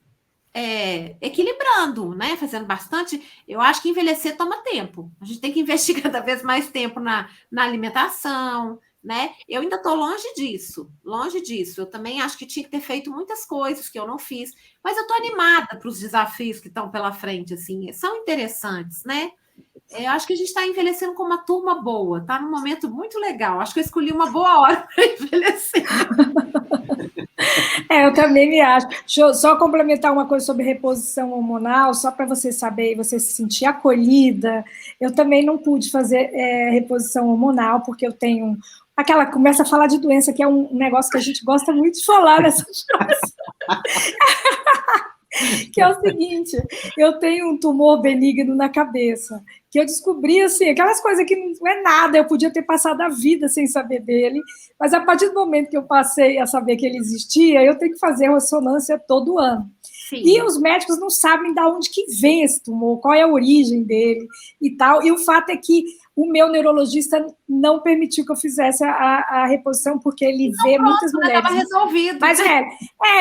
Speaker 4: equilibrando, né? Fazendo bastante. Eu acho que envelhecer toma tempo. A gente tem que investir cada vez mais tempo na alimentação, né? Eu ainda estou longe disso. Eu também acho que tinha que ter feito muitas coisas que eu não fiz, mas eu estou animada para os desafios que estão pela frente, assim, são interessantes, né? Eu acho que a gente está envelhecendo com uma turma boa, está num momento muito legal. Acho que eu escolhi uma boa hora para envelhecer.
Speaker 5: Eu também me acho. Deixa eu só complementar uma coisa sobre reposição hormonal, só para você saber e você se sentir acolhida. Eu também não pude fazer reposição hormonal, porque eu tenho começa a falar de doença, que é um negócio que a gente gosta muito de falar nessas coisas. Que é o seguinte, eu tenho um tumor benigno na cabeça, que eu descobri, assim, aquelas coisas que não é nada, eu podia ter passado a vida sem saber dele, mas a partir do momento que eu passei a saber que ele existia, eu tenho que fazer ressonância todo ano. Sim. E os médicos não sabem de onde que vem esse tumor, qual é a origem dele e tal, e o fato é que o meu neurologista não permitiu que eu fizesse a reposição, porque ele vê muitas mulheres.
Speaker 4: Estava resolvido.
Speaker 5: Mas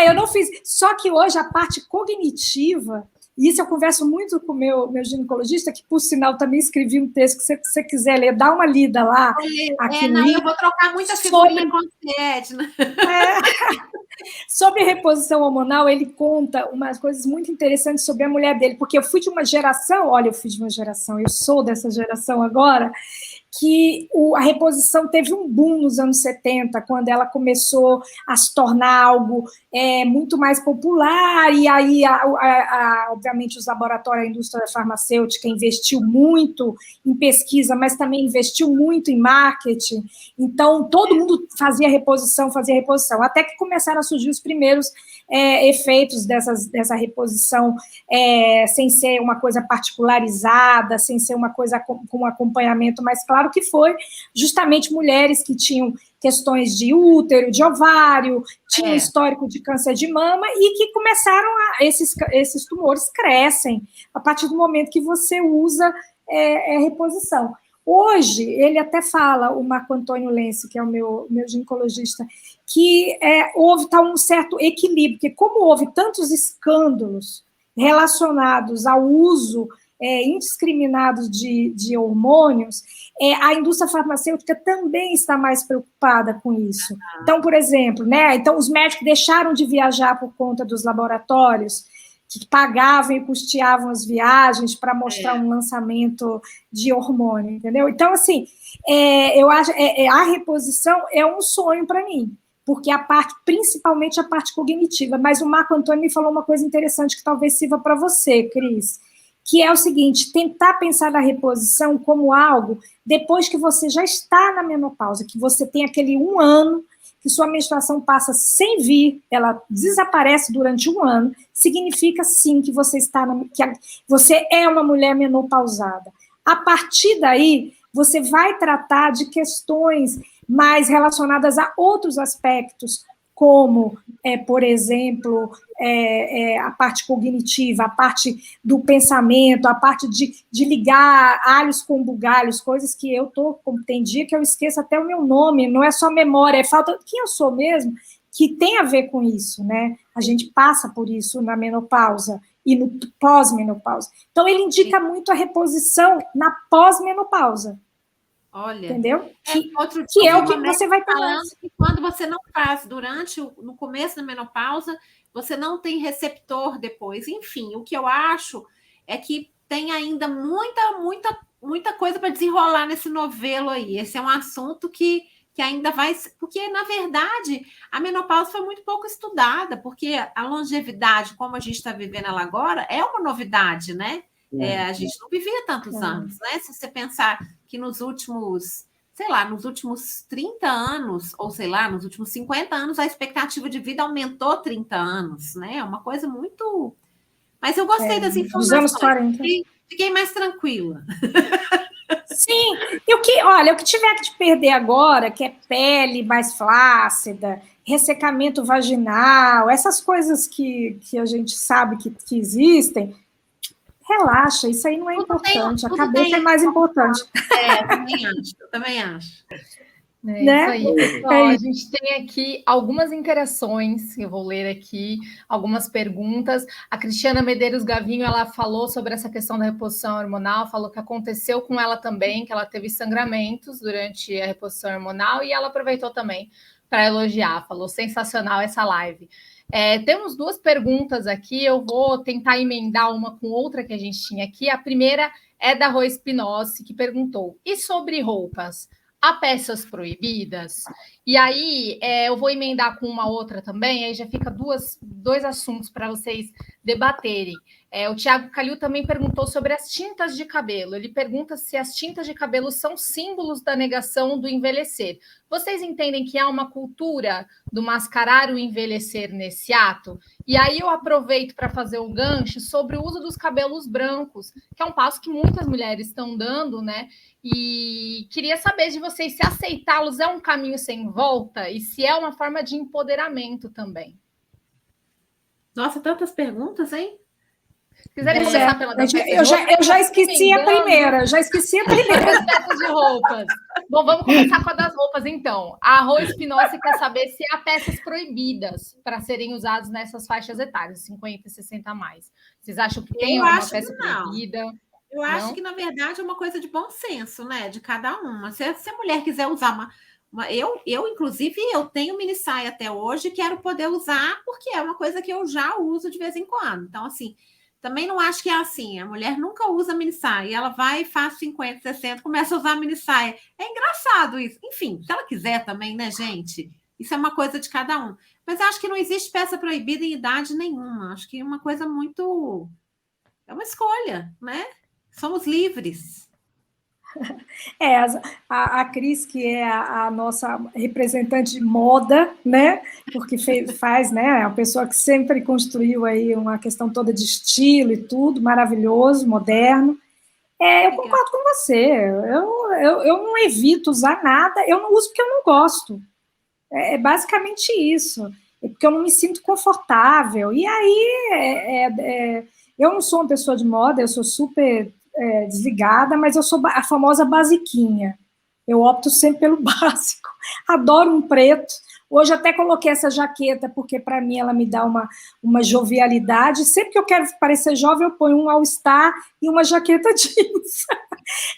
Speaker 5: eu não fiz. Só que hoje a parte cognitiva, e isso eu converso muito com o meu ginecologista, que, por sinal, também escrevi um texto que, se você quiser ler, dá uma lida lá.
Speaker 4: Eu vou trocar muita figurinha com você, Edna.
Speaker 5: Sobre reposição hormonal, ele conta umas coisas muito interessantes sobre a mulher dele, porque eu fui de uma geração, eu sou dessa geração agora, que a reposição teve um boom nos anos 70, quando ela começou a se tornar algo muito mais popular, e aí, obviamente, os laboratórios, a indústria farmacêutica investiu muito em pesquisa, mas também investiu muito em marketing, então todo mundo fazia reposição, até que começaram a surgir os primeiros efeitos dessa reposição, sem ser uma coisa particularizada, sem ser uma coisa com um acompanhamento mais claro, que foi justamente mulheres que tinham questões de útero, de ovário, tinham histórico de câncer de mama e que começaram esses tumores crescem a partir do momento que você usa reposição. Hoje, ele até fala, o Marco Antônio Lenci, que é o meu ginecologista, que houve um certo equilíbrio, porque como houve tantos escândalos relacionados ao uso indiscriminados de hormônios, a indústria farmacêutica também está mais preocupada com isso. Então, por exemplo, né, então os médicos deixaram de viajar por conta dos laboratórios, que pagavam e custeavam as viagens para mostrar um lançamento de hormônio, entendeu? Então, assim, eu acho a reposição é um sonho para mim, porque principalmente a parte cognitiva. Mas o Marco Antônio me falou uma coisa interessante que talvez sirva para você, Cris, que é o seguinte: tentar pensar na reposição como algo depois que você já está na menopausa, que você tem aquele 1 ano, que sua menstruação passa sem vir, ela desaparece durante 1 ano, significa sim que você você é uma mulher menopausada. A partir daí, você vai tratar de questões mais relacionadas a outros aspectos, como, por exemplo, a parte cognitiva, a parte do pensamento, a parte de ligar alhos com bugalhos, coisas que tem dia que eu esqueço até o meu nome, não é só memória, é falta quem eu sou mesmo, que tem a ver com isso, né? A gente passa por isso na menopausa e no pós-menopausa. Então, ele indica muito a reposição na pós-menopausa.
Speaker 4: Olha,
Speaker 5: entendeu?
Speaker 4: Outro
Speaker 5: que é o que você vai
Speaker 4: falando que quando você não faz no começo da menopausa, você não tem receptor depois. Enfim, o que eu acho é que tem ainda muita coisa para desenrolar nesse novelo aí. Esse é um assunto que ainda vai... Porque, na verdade, a menopausa foi muito pouco estudada, porque a longevidade, como a gente está vivendo ela agora, é uma novidade, né? A gente não vivia tantos anos, né? Se você pensar que nos últimos 30 anos, ou nos últimos 50 anos, a expectativa de vida aumentou 30 anos, né? É uma coisa muito... Mas eu gostei das informações.
Speaker 5: Dos anos 40.
Speaker 4: Fiquei mais tranquila.
Speaker 5: Sim, e o que tiver que te perder agora, que é pele mais flácida, ressecamento vaginal, essas coisas que a gente sabe que existem, relaxa, isso aí não é importante, a cabeça é mais importante.
Speaker 4: Eu também acho.
Speaker 1: Né? Isso aí, pessoal. A gente tem aqui algumas interações, eu vou ler aqui, algumas perguntas. A Cristiana Medeiros Gavinho, ela falou sobre essa questão da reposição hormonal, falou que aconteceu com ela também, que ela teve sangramentos durante a reposição hormonal, e ela aproveitou também para elogiar, falou sensacional essa live. Temos 2 perguntas aqui, eu vou tentar emendar uma com outra que a gente tinha aqui. A primeira é da Rô Spinossi, que perguntou: e sobre roupas? Há peças proibidas? E aí, eu vou emendar com uma outra também, aí já fica 2 assuntos para vocês debaterem. O Thiago Calil também perguntou sobre as tintas de cabelo. Ele pergunta se as tintas de cabelo são símbolos da negação do envelhecer. Vocês entendem que há uma cultura do mascarar o envelhecer nesse ato? E aí eu aproveito para fazer um gancho sobre o uso dos cabelos brancos, que é um passo que muitas mulheres estão dando, né? E queria saber de vocês se aceitá-los é um caminho sem volta e se é uma forma de empoderamento também.
Speaker 4: Nossa, tantas perguntas, hein?
Speaker 1: Se quiserem começar pela da
Speaker 5: eu já esqueci a primeira. As
Speaker 1: peças de roupas. Bom, vamos começar com a das roupas, então. A Rô Spinossi quer saber se há peças proibidas para serem usadas nessas faixas etárias, 50 e 60 a mais. Vocês acham que tem alguma peça proibida?
Speaker 4: Eu acho que, na verdade, é uma coisa de bom senso, né? De cada uma. Se a mulher quiser usar inclusive, eu tenho mini saia até hoje, quero poder usar, porque é uma coisa que eu já uso de vez em quando. Então, assim, também não acho que é assim. A mulher nunca usa mini saia, ela vai e faz 50, 60, começa a usar mini saia. É engraçado isso. Enfim, se ela quiser também, né, gente? Isso é uma coisa de cada um. Mas eu acho que não existe peça proibida em idade nenhuma. Acho que é uma coisa muito... É uma escolha, né? Somos livres.
Speaker 5: A Cris, que é a nossa representante de moda, né? Porque faz, né? É uma pessoa que sempre construiu aí uma questão toda de estilo e tudo, maravilhoso, moderno. Eu concordo com você. Eu não evito usar nada, eu não uso porque eu não gosto. É basicamente isso. É porque eu não me sinto confortável. E aí, eu não sou uma pessoa de moda, eu sou super... desligada, mas eu sou a famosa basiquinha. Eu opto sempre pelo básico. Adoro um preto, Hoje até coloquei essa jaqueta, porque para mim ela me dá uma jovialidade. Sempre que eu quero parecer jovem, eu ponho um all-star e uma jaqueta jeans.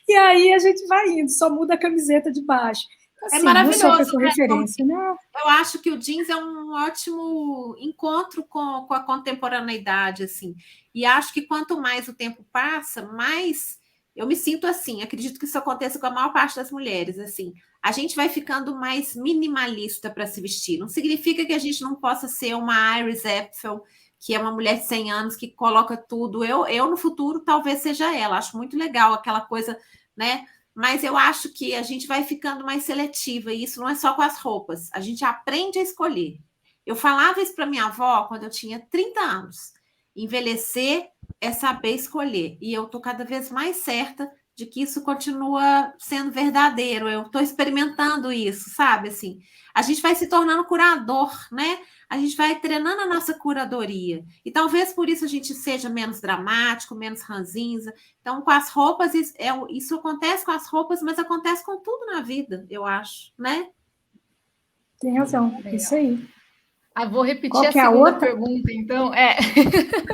Speaker 5: E aí a gente vai indo, só muda a camiseta de baixo. Assim,
Speaker 4: é maravilhoso,
Speaker 5: não sou referência, né?
Speaker 4: Eu acho que o jeans é um ótimo encontro com a contemporaneidade, assim. E acho que quanto mais o tempo passa, mais eu me sinto assim. Acredito que isso aconteça com a maior parte das mulheres, assim. A gente vai ficando mais minimalista para se vestir. Não significa que a gente não possa ser uma Iris Apfel, que é uma mulher de 100 anos que coloca tudo. Eu no futuro, talvez seja ela. Acho muito legal aquela coisa, né? Mas eu acho que a gente vai ficando mais seletiva, e isso não é só com as roupas. A gente aprende a escolher. Eu falava isso para minha avó quando eu tinha 30 anos. Envelhecer é saber escolher. E eu estou cada vez mais certa de que isso continua sendo verdadeiro. Eu estou experimentando isso, sabe? Assim, a gente vai se tornando curador, né? A gente vai treinando a nossa curadoria. E talvez por isso a gente seja menos dramático, menos ranzinza. Então, com as roupas, isso acontece com as roupas, mas acontece com tudo na vida, eu acho, né?
Speaker 5: Tem razão, isso aí.
Speaker 1: Vou repetir
Speaker 5: Qual
Speaker 1: a segunda pergunta, então.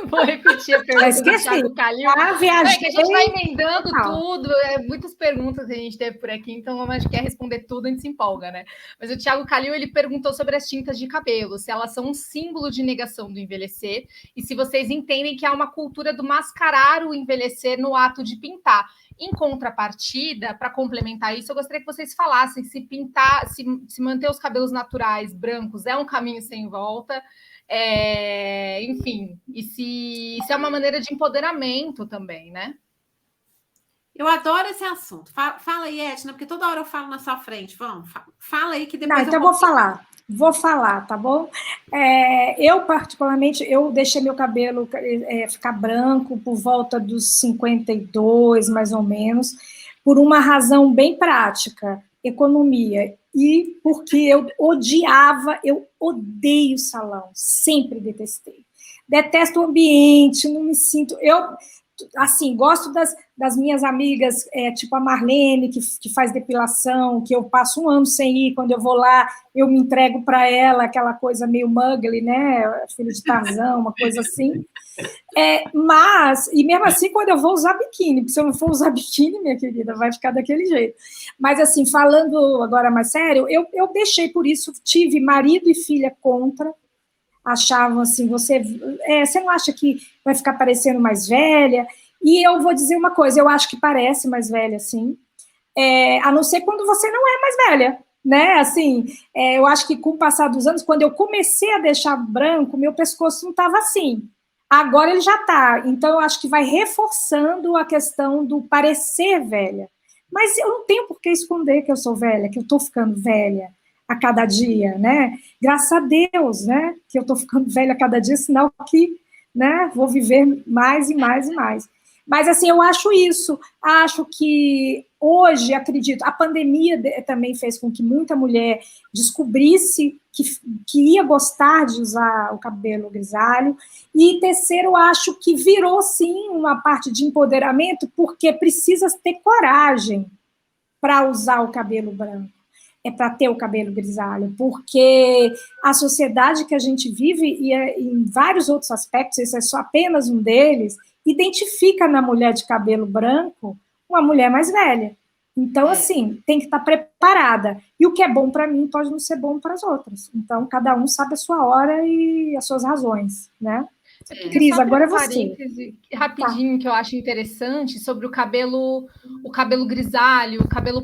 Speaker 1: Vou repetir a pergunta do Thiago Calil. Que a gente vai emendando tudo, muitas perguntas que a gente teve por aqui, então a gente quer responder tudo, a gente se empolga, né? Mas o Thiago Calil, ele perguntou sobre as tintas de cabelo, se elas são um símbolo de negação do envelhecer, e se vocês entendem que há uma cultura do mascarar o envelhecer no ato de pintar. Em contrapartida, para complementar isso, eu gostaria que vocês falassem se pintar, se manter os cabelos naturais, brancos, é um caminho sem volta, enfim, e se é uma maneira de empoderamento também, né?
Speaker 4: Eu adoro esse assunto. Fala aí, Edna, porque toda hora eu falo na sua frente. Vamos, fala aí que depois
Speaker 5: então eu vou falar, tá bom? Eu, particularmente, eu deixei meu cabelo ficar branco por volta dos 52, mais ou menos, por uma razão bem prática, economia, e porque eu odeio salão, sempre detestei. Detesto o ambiente, não me sinto... assim, gosto das minhas amigas, tipo a Marlene, que faz depilação, que eu passo um ano sem ir, quando eu vou lá, eu me entrego para ela, aquela coisa meio Mowgli, né, filho de Tarzan, uma coisa assim. E mesmo assim, quando eu vou usar biquíni, porque se eu não for usar biquíni, minha querida, vai ficar daquele jeito. Mas, assim, falando agora mais sério, eu deixei por isso, tive marido e filha contra, achavam assim, você não acha que vai ficar parecendo mais velha? E eu vou dizer uma coisa, eu acho que parece mais velha, sim, a não ser quando você não é mais velha, né? Assim, eu acho que com o passar dos anos, quando eu comecei a deixar branco, meu pescoço não estava assim. Agora ele já está. Então, eu acho que vai reforçando a questão do parecer velha. Mas eu não tenho por que esconder que eu sou velha, que eu estou ficando velha a cada dia, né? Graças a Deus, né? Que eu estou ficando velha a cada dia, sinal que, né, vou viver mais e mais e mais. Mas, assim, eu acho isso. Acho que hoje, acredito, a pandemia também fez com que muita mulher descobrisse que ia gostar de usar o cabelo grisalho. E, terceiro, acho que virou, sim, uma parte de empoderamento, porque precisa ter coragem para usar o cabelo branco. Para ter o cabelo grisalho, porque a sociedade que a gente vive, e em vários outros aspectos, esse é só apenas um deles, identifica na mulher de cabelo branco uma mulher mais velha. Então, assim, tem que estar preparada. E o que é bom para mim pode não ser bom para as outras. Então, cada um sabe a sua hora e as suas razões, né? Cris, agora é você.
Speaker 1: Rapidinho, que eu acho interessante, sobre o cabelo grisalho, o cabelo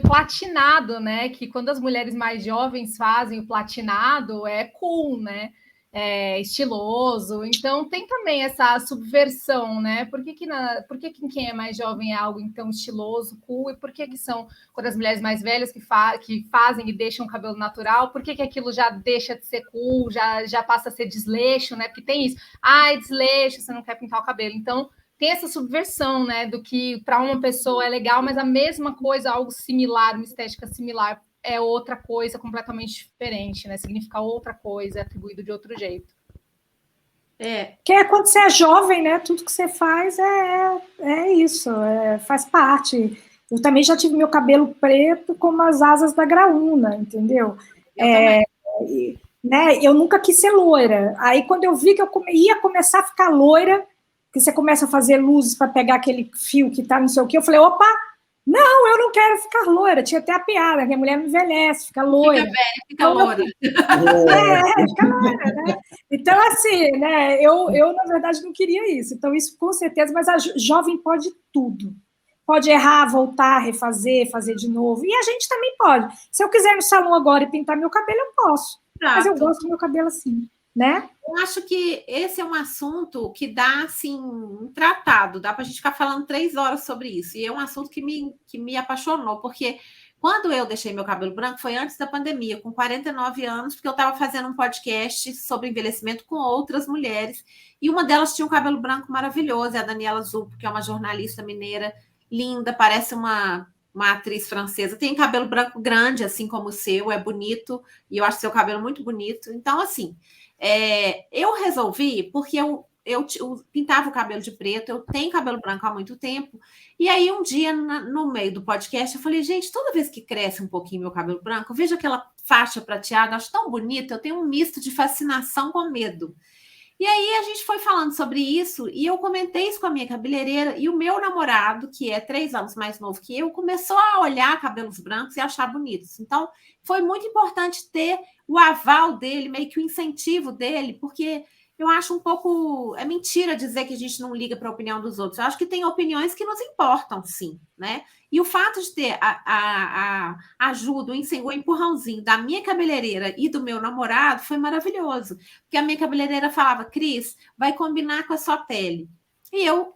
Speaker 1: platinado, né? Que quando as mulheres mais jovens fazem o platinado, é cool, né? É estiloso. Então, tem também essa subversão, né? Por que quem é mais jovem é algo então estiloso, cool? E por que são, quando as mulheres mais velhas que fazem e deixam o cabelo natural, por que aquilo já deixa de ser cool, já passa a ser desleixo, né? Porque tem isso. É desleixo, você não quer pintar o cabelo. Então, tem essa subversão, né? Do que para uma pessoa é legal, mas a mesma coisa, algo similar, uma estética similar, é outra coisa completamente diferente, né? Significa outra coisa, é atribuído de outro jeito.
Speaker 5: Que quando você é jovem, né? Tudo que você faz é isso, faz parte. Eu também já tive meu cabelo preto como as asas da graúna, entendeu? né? Eu nunca quis ser loira. Aí, quando eu vi que eu ia começar a ficar loira, que você começa a fazer luzes para pegar aquele fio que tá não sei o quê, eu falei, opa, não, eu não quero ficar loira. Tinha até a piada, que a mulher não envelhece, fica loira.
Speaker 4: Fica velha, fica loira.
Speaker 5: Fica loira, né? Então, assim, né, eu, na verdade, não queria isso. Então, isso com certeza, mas a jovem pode tudo. Pode errar, voltar, refazer, fazer de novo. E a gente também pode. Se eu quiser ir no salão agora e pintar meu cabelo, eu posso.
Speaker 4: Exato.
Speaker 5: Mas eu gosto do meu cabelo assim, né?
Speaker 4: Eu acho que esse é um assunto que dá, assim, um tratado. Dá para a gente ficar falando 3 horas sobre isso. E é um assunto que me apaixonou, porque quando eu deixei meu cabelo branco foi antes da pandemia, com 49 anos, porque eu estava fazendo um podcast sobre envelhecimento com outras mulheres. E uma delas tinha um cabelo branco maravilhoso, é a Daniela Zupo, que é uma jornalista mineira linda, parece uma atriz francesa. Tem cabelo branco grande, assim como o seu, é bonito. E eu acho seu cabelo muito bonito. Então, assim... eu resolvi, porque eu pintava o cabelo de preto, eu tenho cabelo branco há muito tempo, e aí um dia, no meio do podcast, eu falei, gente, toda vez que cresce um pouquinho meu cabelo branco, eu vejo aquela faixa prateada, acho tão bonita, eu tenho um misto de fascinação com medo. E aí a gente foi falando sobre isso, e eu comentei isso com a minha cabeleireira, e o meu namorado, que é 3 anos mais novo que eu, começou a olhar cabelos brancos e achar bonitos. Então, foi muito importante ter o aval dele, meio que o incentivo dele, porque eu acho um pouco... É mentira dizer que a gente não liga para a opinião dos outros. Eu acho que tem opiniões que nos importam, sim, né? E o fato de ter a ajuda, o empurrãozinho da minha cabeleireira e do meu namorado foi maravilhoso. Porque a minha cabeleireira falava, Cris, vai combinar com a sua pele. E eu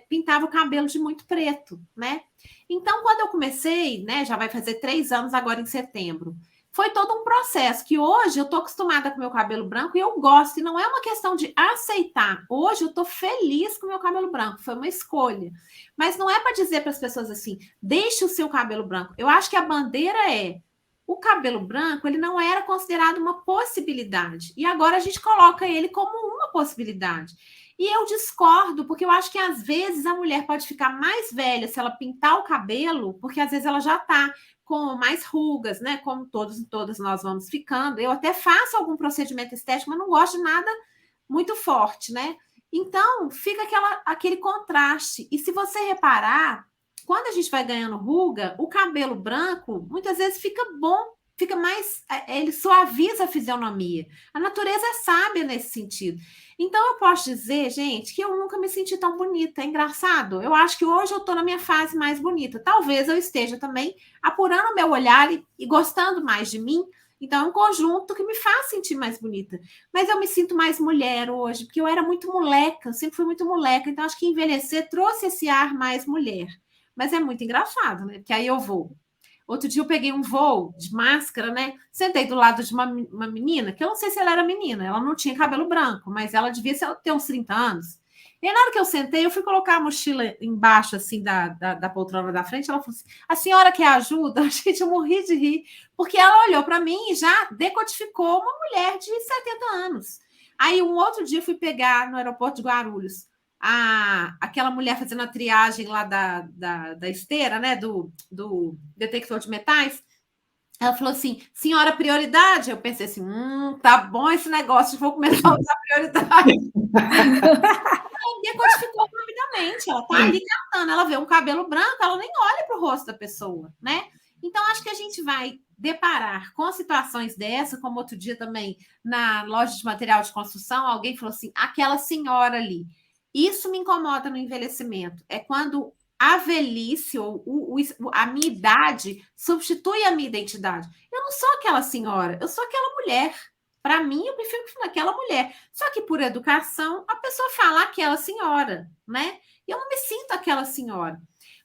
Speaker 4: pintava o cabelo de muito preto, né? Então, quando eu comecei, né, já vai fazer 3 anos agora em setembro, foi todo um processo, que hoje eu estou acostumada com o meu cabelo branco e eu gosto, e não é uma questão de aceitar. Hoje eu estou feliz com o meu cabelo branco, foi uma escolha. Mas não é para dizer para as pessoas assim, deixe o seu cabelo branco. Eu acho que a bandeira é, o cabelo branco, ele não era considerado uma possibilidade, e agora a gente coloca ele como uma possibilidade. E eu discordo, porque eu acho que às vezes a mulher pode ficar mais velha se ela pintar o cabelo, porque às vezes ela já está com mais rugas, né? Como todos e todas nós vamos ficando. Eu até faço algum procedimento estético, mas não gosto de nada muito forte, né? Então, fica aquele contraste. E se você reparar, quando a gente vai ganhando ruga, o cabelo branco, muitas vezes fica bom, fica mais... Ele suaviza a fisionomia. A natureza é sábia nesse sentido. Então, eu posso dizer, gente, que eu nunca me senti tão bonita. É engraçado. Eu acho que hoje eu estou na minha fase mais bonita. Talvez eu esteja também apurando o meu olhar e gostando mais de mim. Então, é um conjunto que me faz sentir mais bonita. Mas eu me sinto mais mulher hoje, porque eu era muito moleca, eu sempre fui muito moleca. Então, acho que envelhecer trouxe esse ar mais mulher. Mas é muito engraçado, né? Porque aí eu vou. Outro dia eu peguei um voo de máscara, né? Sentei do lado de uma menina, que eu não sei se ela era menina, ela não tinha cabelo branco, mas ela devia ter uns 30 anos. E aí, na hora que eu sentei, eu fui colocar a mochila embaixo, assim, da poltrona da frente, ela falou assim, a senhora quer ajuda? Gente, eu morri de rir, porque ela olhou para mim e já decodificou uma mulher de 70 anos. Aí, um outro dia, eu fui pegar no aeroporto de Guarulhos aquela mulher fazendo a triagem lá da esteira, né, do detector de metais. Ela falou assim, senhora, prioridade? Eu pensei assim, tá bom esse negócio, vou começar a usar prioridade. Ela decodificou rapidamente, ela tá ali cantando, ela vê um cabelo branco, ela nem olha para o rosto da pessoa, né? Então, acho que a gente vai deparar com situações dessa, como outro dia também, na loja de material de construção, alguém falou assim, aquela senhora ali. Isso me incomoda no envelhecimento. É quando a velhice ou a minha idade substitui a minha identidade. Eu não sou aquela senhora, eu sou aquela mulher. Para mim, eu prefiro que aquela mulher. Só que por educação, a pessoa fala aquela senhora, né? Eu não me sinto aquela senhora.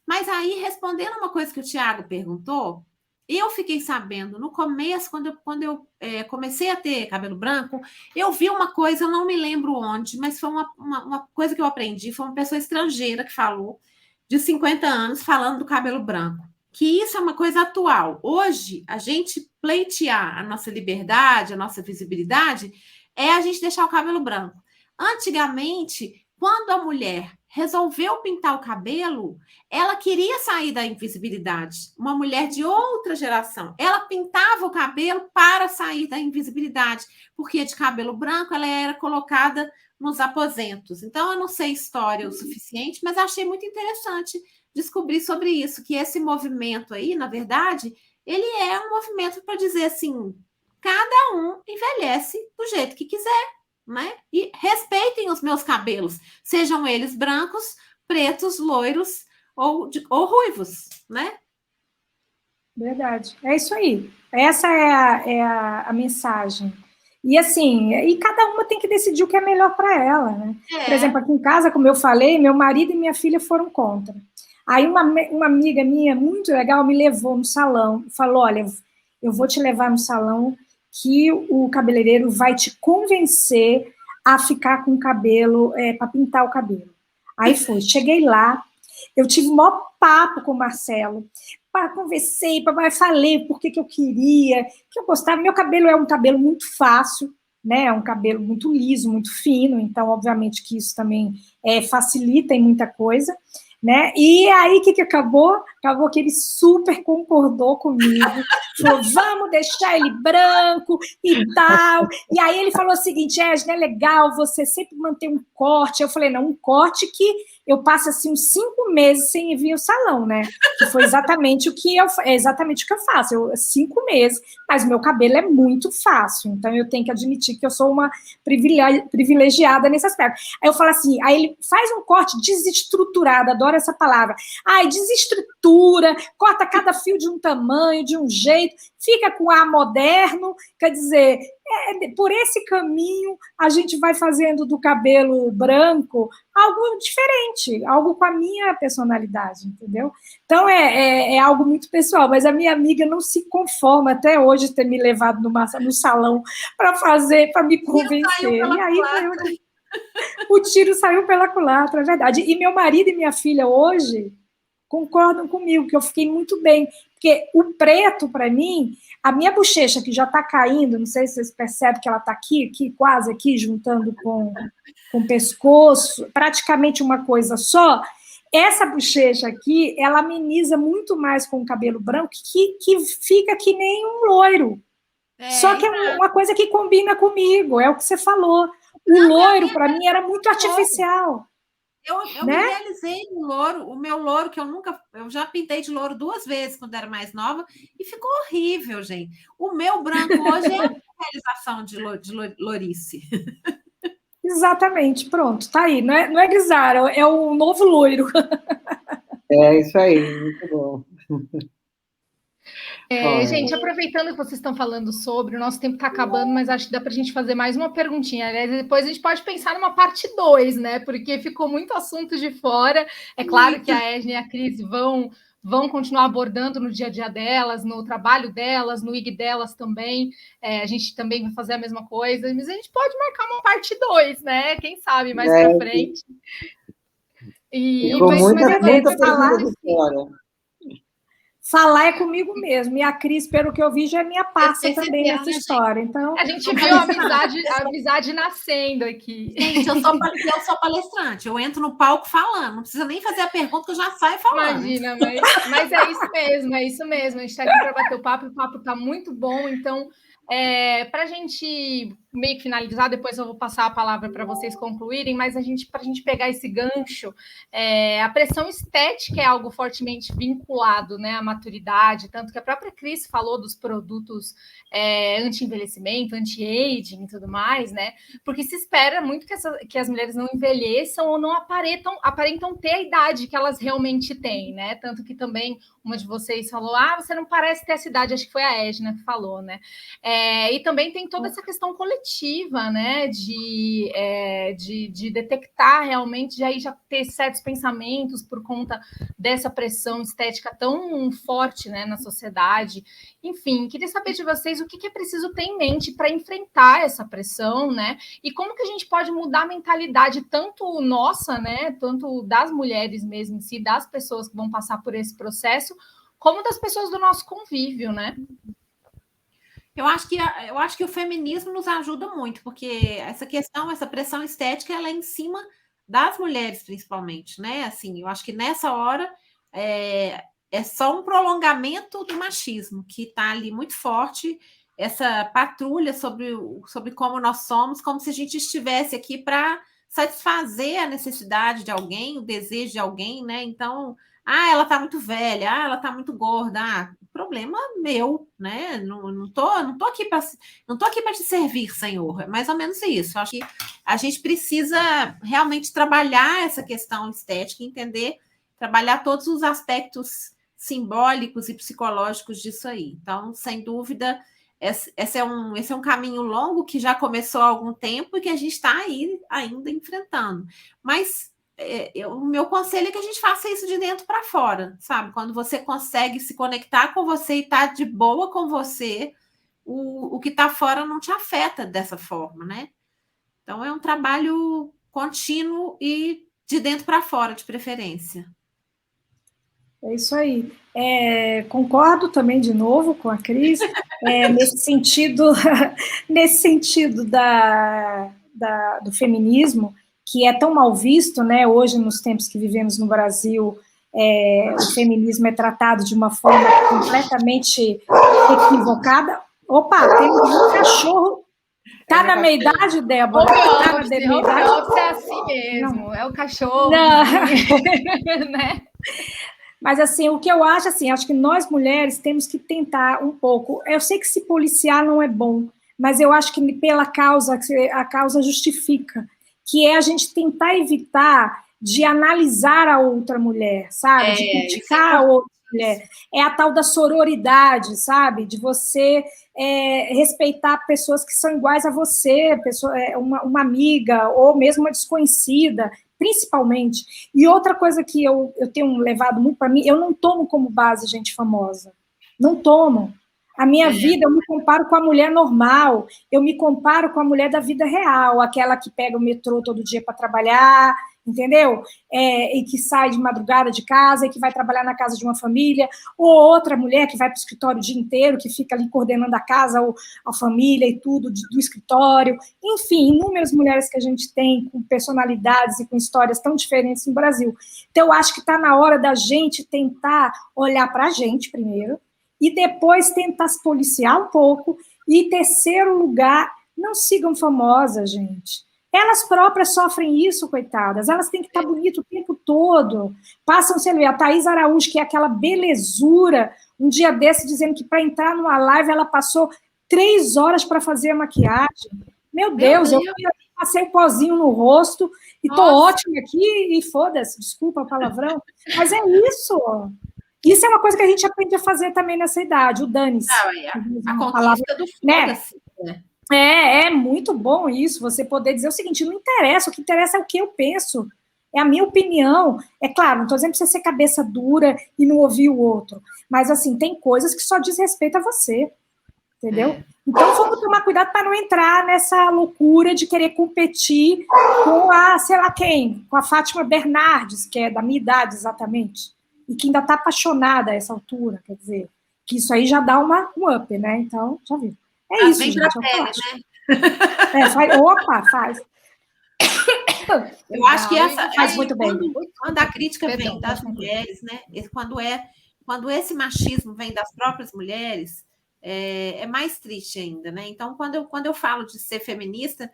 Speaker 4: Mas aí, respondendo uma coisa que o Tiago perguntou, eu fiquei sabendo no começo, quando eu comecei a ter cabelo branco, eu vi uma coisa, eu não me lembro onde, mas foi uma coisa que eu aprendi, foi uma pessoa estrangeira que falou, de 50 anos, falando do cabelo branco. Que isso é uma coisa atual. Hoje, a gente pleitear a nossa liberdade, a nossa visibilidade, é a gente deixar o cabelo branco. Antigamente, quando a mulher resolveu pintar o cabelo, ela queria sair da invisibilidade. Uma mulher de outra geração. Ela pintava o cabelo para sair da invisibilidade, porque de cabelo branco ela era colocada nos aposentos. Então, eu não sei história o suficiente, mas achei muito interessante descobrir sobre isso, que esse movimento aí, na verdade, ele é um movimento para dizer assim, cada um envelhece do jeito que quiser, né? E respeitem os meus cabelos, sejam eles brancos, pretos, loiros ou ruivos, né?
Speaker 5: Verdade. É isso aí. Essa é a mensagem. E assim, e cada uma tem que decidir o que é melhor para ela, né? Por exemplo, aqui em casa, como eu falei, meu marido e minha filha foram contra. Aí uma amiga minha, muito legal, me levou no salão, falou, olha, eu vou te levar no salão que o cabeleireiro vai te convencer a ficar com o cabelo, para pintar o cabelo. Aí foi, cheguei lá, eu tive o maior papo com o Marcelo, conversei, falei por que eu queria, que eu gostava. Meu cabelo é um cabelo muito fácil, né? É um cabelo muito liso, muito fino, então, obviamente, que isso também facilita em muita coisa, né? E aí, o que acabou? Acabou que ele super concordou comigo, falou, vamos deixar ele branco e tal. E aí ele falou o seguinte, Edna, é legal você sempre manter um corte. Eu falei, não, um corte que eu passo assim uns 5 meses sem vir ao salão, né? Que foi exatamente o que eu faço. 5 meses, mas meu cabelo é muito fácil, então eu tenho que admitir que eu sou uma privilegiada nesse aspecto. Aí eu falo assim, aí ele faz um corte desestruturado, adoro essa palavra. Ai, desestrutura, corta cada fio de um tamanho, de um jeito, fica com ar moderno, quer dizer, por esse caminho a gente vai fazendo do cabelo branco algo diferente, algo com a minha personalidade, entendeu? Então é algo muito pessoal, mas a minha amiga não se conforma até hoje ter me levado no salão para me convencer. E aí o tiro saiu pela culatra, é verdade. E meu marido e minha filha hoje concordam comigo, que eu fiquei muito bem, porque o preto, para mim, a minha bochecha, que já está caindo, não sei se vocês percebem que ela está aqui, quase aqui, juntando com o pescoço, praticamente uma coisa só, essa bochecha aqui, ela ameniza muito mais com o cabelo branco, que fica que nem um loiro. Só que é uma coisa que combina comigo, é o que você falou. O loiro, para mim, era muito artificial.
Speaker 4: Eu né? Me realizei no louro, o meu louro, que eu já pintei de louro 2 vezes quando era mais nova, e ficou horrível, gente. O meu branco hoje é a realização de lourice.
Speaker 5: Exatamente, pronto, tá aí. Não é grisalho, é o novo loiro.
Speaker 3: É isso aí, muito bom.
Speaker 1: Gente, aproveitando que vocês estão falando sobre, o nosso tempo está acabando, mas acho que dá para a gente fazer mais uma perguntinha. Aliás, depois a gente pode pensar numa parte 2, né? Porque ficou muito assunto de fora. É claro que a Edna e a Cris vão continuar abordando no dia a dia delas, no trabalho delas, no IG delas também. A gente também vai fazer a mesma coisa, mas a gente pode marcar uma parte 2, né? Quem sabe mais para frente.
Speaker 3: Ficou muita pergunta de fora.
Speaker 5: Falar é comigo mesmo. E a Cris, pelo que eu vi, já é minha parça também nessa história. Então,
Speaker 1: a gente viu a amizade nascendo aqui.
Speaker 4: Gente, eu sou palestrante. Eu entro no palco falando. Não precisa nem fazer a pergunta, que eu já saio falando.
Speaker 1: Imagina, mas é isso mesmo. A gente está aqui para bater o papo está muito bom. Então, para a gente meio que finalizar, depois eu vou passar a palavra para vocês concluírem, mas para a gente pegar esse gancho, a pressão estética é algo fortemente vinculado, né, à maturidade, tanto que a própria Cris falou dos produtos anti-envelhecimento, anti-aging e tudo mais, né, porque se espera muito que as mulheres não envelheçam ou não aparentam ter a idade que elas realmente têm, né, tanto que também uma de vocês falou, você não parece ter essa idade, acho que foi a Edna que falou, né, e também tem toda essa questão coletiva, né, de detectar realmente, de aí já ter certos pensamentos por conta dessa pressão estética tão forte, né, na sociedade. Enfim, queria saber de vocês o que é preciso ter em mente para enfrentar essa pressão, né, e como que a gente pode mudar a mentalidade tanto nossa, né, tanto das mulheres mesmo em si, das pessoas que vão passar por esse processo, como das pessoas do nosso convívio, né?
Speaker 4: Eu acho que o feminismo nos ajuda muito, porque essa pressão estética, ela é em cima das mulheres, principalmente, né? Assim, eu acho que nessa hora é só um prolongamento do machismo, que está ali muito forte, essa patrulha sobre como nós somos, como se a gente estivesse aqui para satisfazer a necessidade de alguém, o desejo de alguém, né? Então, ela está muito velha, ela está muito gorda, problema meu, né? Não tô aqui para te servir, Senhor. É mais ou menos isso. Eu acho que a gente precisa realmente trabalhar essa questão estética, entender, trabalhar todos os aspectos simbólicos e psicológicos disso aí. Então, sem dúvida, esse é um caminho longo que já começou há algum tempo e que a gente está aí ainda enfrentando. Mas o meu conselho é que a gente faça isso de dentro para fora, sabe? Quando você consegue se conectar com você e estar de boa com você, o que está fora não te afeta dessa forma, né? Então, é um trabalho contínuo e de dentro para fora, de preferência.
Speaker 5: É isso aí. Concordo também de novo com a Cris, nesse sentido do feminismo, que é tão mal visto, né? Hoje, nos tempos que vivemos no Brasil, o feminismo é tratado de uma forma completamente equivocada. Opa, tem um cachorro. Tá na meia idade, Débora? Tá na meia idade?
Speaker 1: É assim mesmo, não. É o cachorro.
Speaker 5: Né? Mas, assim, o que eu acho, assim, acho que nós, mulheres, temos que tentar um pouco. Eu sei que se policiar não é bom, mas eu acho que pela causa, a causa justifica, que é a gente tentar evitar de analisar a outra mulher, sabe? De criticar a outra mulher. É a tal da sororidade, sabe? De você respeitar pessoas que são iguais a você, uma amiga ou mesmo uma desconhecida, principalmente. E outra coisa que eu tenho levado muito para mim, eu não tomo como base gente famosa. Não tomo. A minha vida, eu me comparo com a mulher normal, eu me comparo com a mulher da vida real, aquela que pega o metrô todo dia para trabalhar, entendeu? E que sai de madrugada de casa, e que vai trabalhar na casa de uma família, ou outra mulher que vai para o escritório o dia inteiro, que fica ali coordenando a casa, a família e tudo do escritório. Enfim, inúmeras mulheres que a gente tem com personalidades e com histórias tão diferentes no Brasil. Então, eu acho que está na hora da gente tentar olhar para a gente primeiro, e depois tentar se policiar um pouco, e, em terceiro lugar, não sigam famosas, gente. Elas próprias sofrem isso, coitadas. Elas têm que estar bonitas o tempo todo. Passam, sei lá, a Thaís Araújo, que é aquela belezura, um dia desse, dizendo que para entrar numa live ela passou 3 horas para fazer a maquiagem. Meu Deus, eu passei um pozinho no rosto e estou ótima aqui, e foda-se, desculpa o palavrão, mas é isso. Isso é uma coisa que a gente aprende a fazer também nessa idade, o dane-se.
Speaker 4: A conquista do foda-se, né?
Speaker 5: É muito bom isso, você poder dizer o seguinte, não interessa, o que interessa é o que eu penso, é a minha opinião. É claro, não estou dizendo para você ser cabeça dura e não ouvir o outro, mas, assim, tem coisas que só diz respeito a você, entendeu? Então, vamos tomar cuidado para não entrar nessa loucura de querer competir com a, sei lá quem, com a Fátima Bernardes, que é da minha idade exatamente, e que ainda está apaixonada a essa altura, quer dizer, que isso aí já dá um up, né? Então, já viu. É isso, gente. Faz.
Speaker 4: Eu acho que essa
Speaker 5: faz muito bem.
Speaker 4: Quando a crítica vem das mulheres, né? Quando esse machismo vem das próprias mulheres, é mais triste ainda, né? Então, quando eu falo de ser feminista,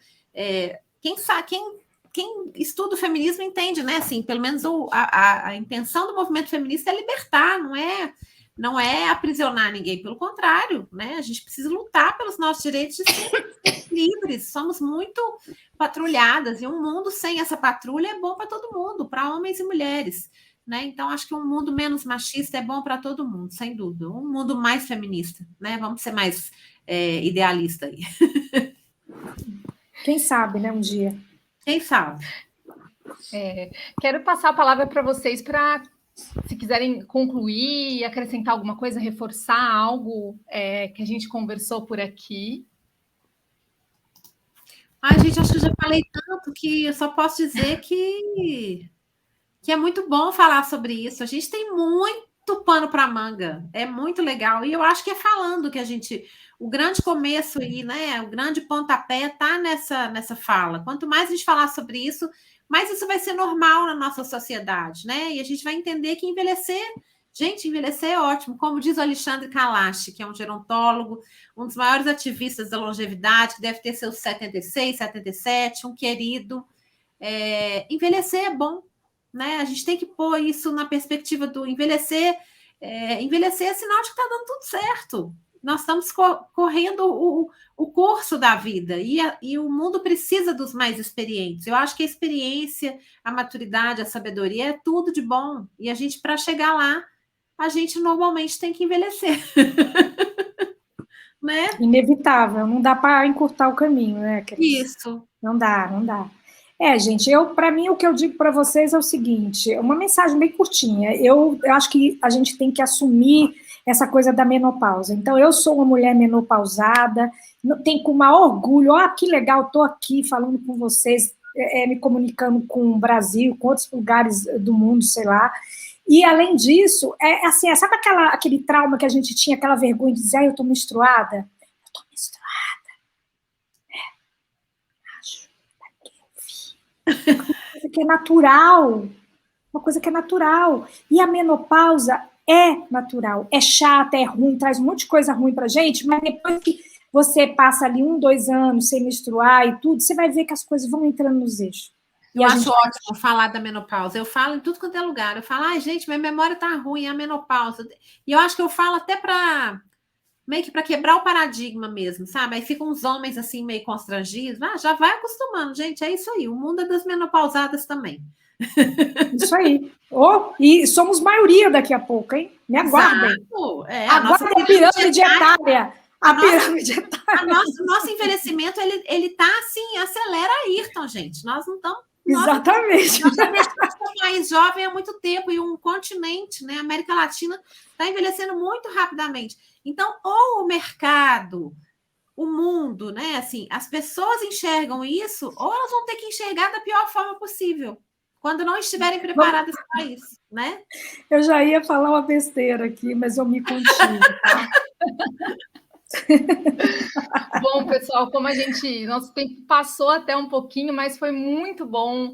Speaker 4: quem estuda o feminismo entende, né? Assim, pelo menos a intenção do movimento feminista é libertar, não é aprisionar ninguém, pelo contrário, né? A gente precisa lutar pelos nossos direitos de ser livres. Somos muito patrulhadas, e um mundo sem essa patrulha é bom para todo mundo, para homens e mulheres, né? Então, acho que um mundo menos machista é bom para todo mundo, sem dúvida. Um mundo mais feminista, né? Vamos ser mais idealista aí.
Speaker 5: Quem sabe, né? Um dia.
Speaker 4: Quem sabe?
Speaker 1: Quero passar a palavra para vocês para, se quiserem concluir, acrescentar alguma coisa, reforçar algo que a gente conversou por aqui.
Speaker 4: Gente, acho que eu já falei tanto que eu só posso dizer que é muito bom falar sobre isso. A gente tem muito pano para manga, é muito legal. E eu acho que é falando que o grande começo aí, né? O grande pontapé está nessa fala. Quanto mais a gente falar sobre isso, mas isso vai ser normal na nossa sociedade, né? E a gente vai entender que envelhecer é ótimo. Como diz o Alexandre Kalash, que é um gerontólogo, um dos maiores ativistas da longevidade, que deve ter seus 76, 77, um querido. Envelhecer é bom, né? A gente tem que pôr isso na perspectiva do envelhecer. Envelhecer é sinal de que está dando tudo certo. Nós estamos correndo o curso da vida e o mundo precisa dos mais experientes. Eu acho que a experiência, a maturidade, a sabedoria é tudo de bom. E a gente, para chegar lá, a gente normalmente tem que envelhecer. Né?
Speaker 5: Inevitável, não dá para encurtar o caminho, né, Cris?
Speaker 4: Isso.
Speaker 5: Não dá. Gente, para mim, o que eu digo para vocês é o seguinte, uma mensagem bem curtinha. Eu acho que a gente tem que assumir essa coisa da menopausa. Então, eu sou uma mulher menopausada, tenho com o maior orgulho, que legal, estou aqui falando com vocês, me comunicando com o Brasil, com outros lugares do mundo, sei lá. E, além disso, assim, sabe aquele trauma que a gente tinha, aquela vergonha de dizer, eu estou menstruada? Eu estou menstruada. Uma coisa que é natural. E a menopausa é natural, é chata, é ruim, traz um monte de coisa ruim pra gente, mas depois que você passa ali 1, 2 anos sem menstruar e tudo, você vai ver que as coisas vão entrando nos eixos.
Speaker 4: Eu acho ótimo falar da menopausa. Eu falo em tudo quanto é lugar. Eu falo, gente, minha memória tá ruim, é a menopausa. E eu acho que eu falo até meio que para quebrar o paradigma mesmo, sabe? Aí ficam uns homens assim meio constrangidos. Já vai acostumando, gente, é isso aí. O mundo é das menopausadas também.
Speaker 5: Isso aí. E somos maioria daqui a pouco, hein? Me aguardem. Aguardem a pirâmide etária.
Speaker 4: Nosso envelhecimento, ele tá assim, acelera a Ayrton, gente. Nós não estamos...
Speaker 5: Exatamente.
Speaker 4: Nós deixamos um país jovem há muito tempo e um continente, né? A América Latina está envelhecendo muito rapidamente. Então, ou o mercado, o mundo, né? Assim, as pessoas enxergam isso, ou elas vão ter que enxergar da pior forma possível, quando não estiverem preparadas para isso, né?
Speaker 5: Eu já ia falar uma besteira aqui, mas eu me contive, tá?
Speaker 1: Bom, pessoal, como nosso tempo passou até um pouquinho, mas foi muito bom.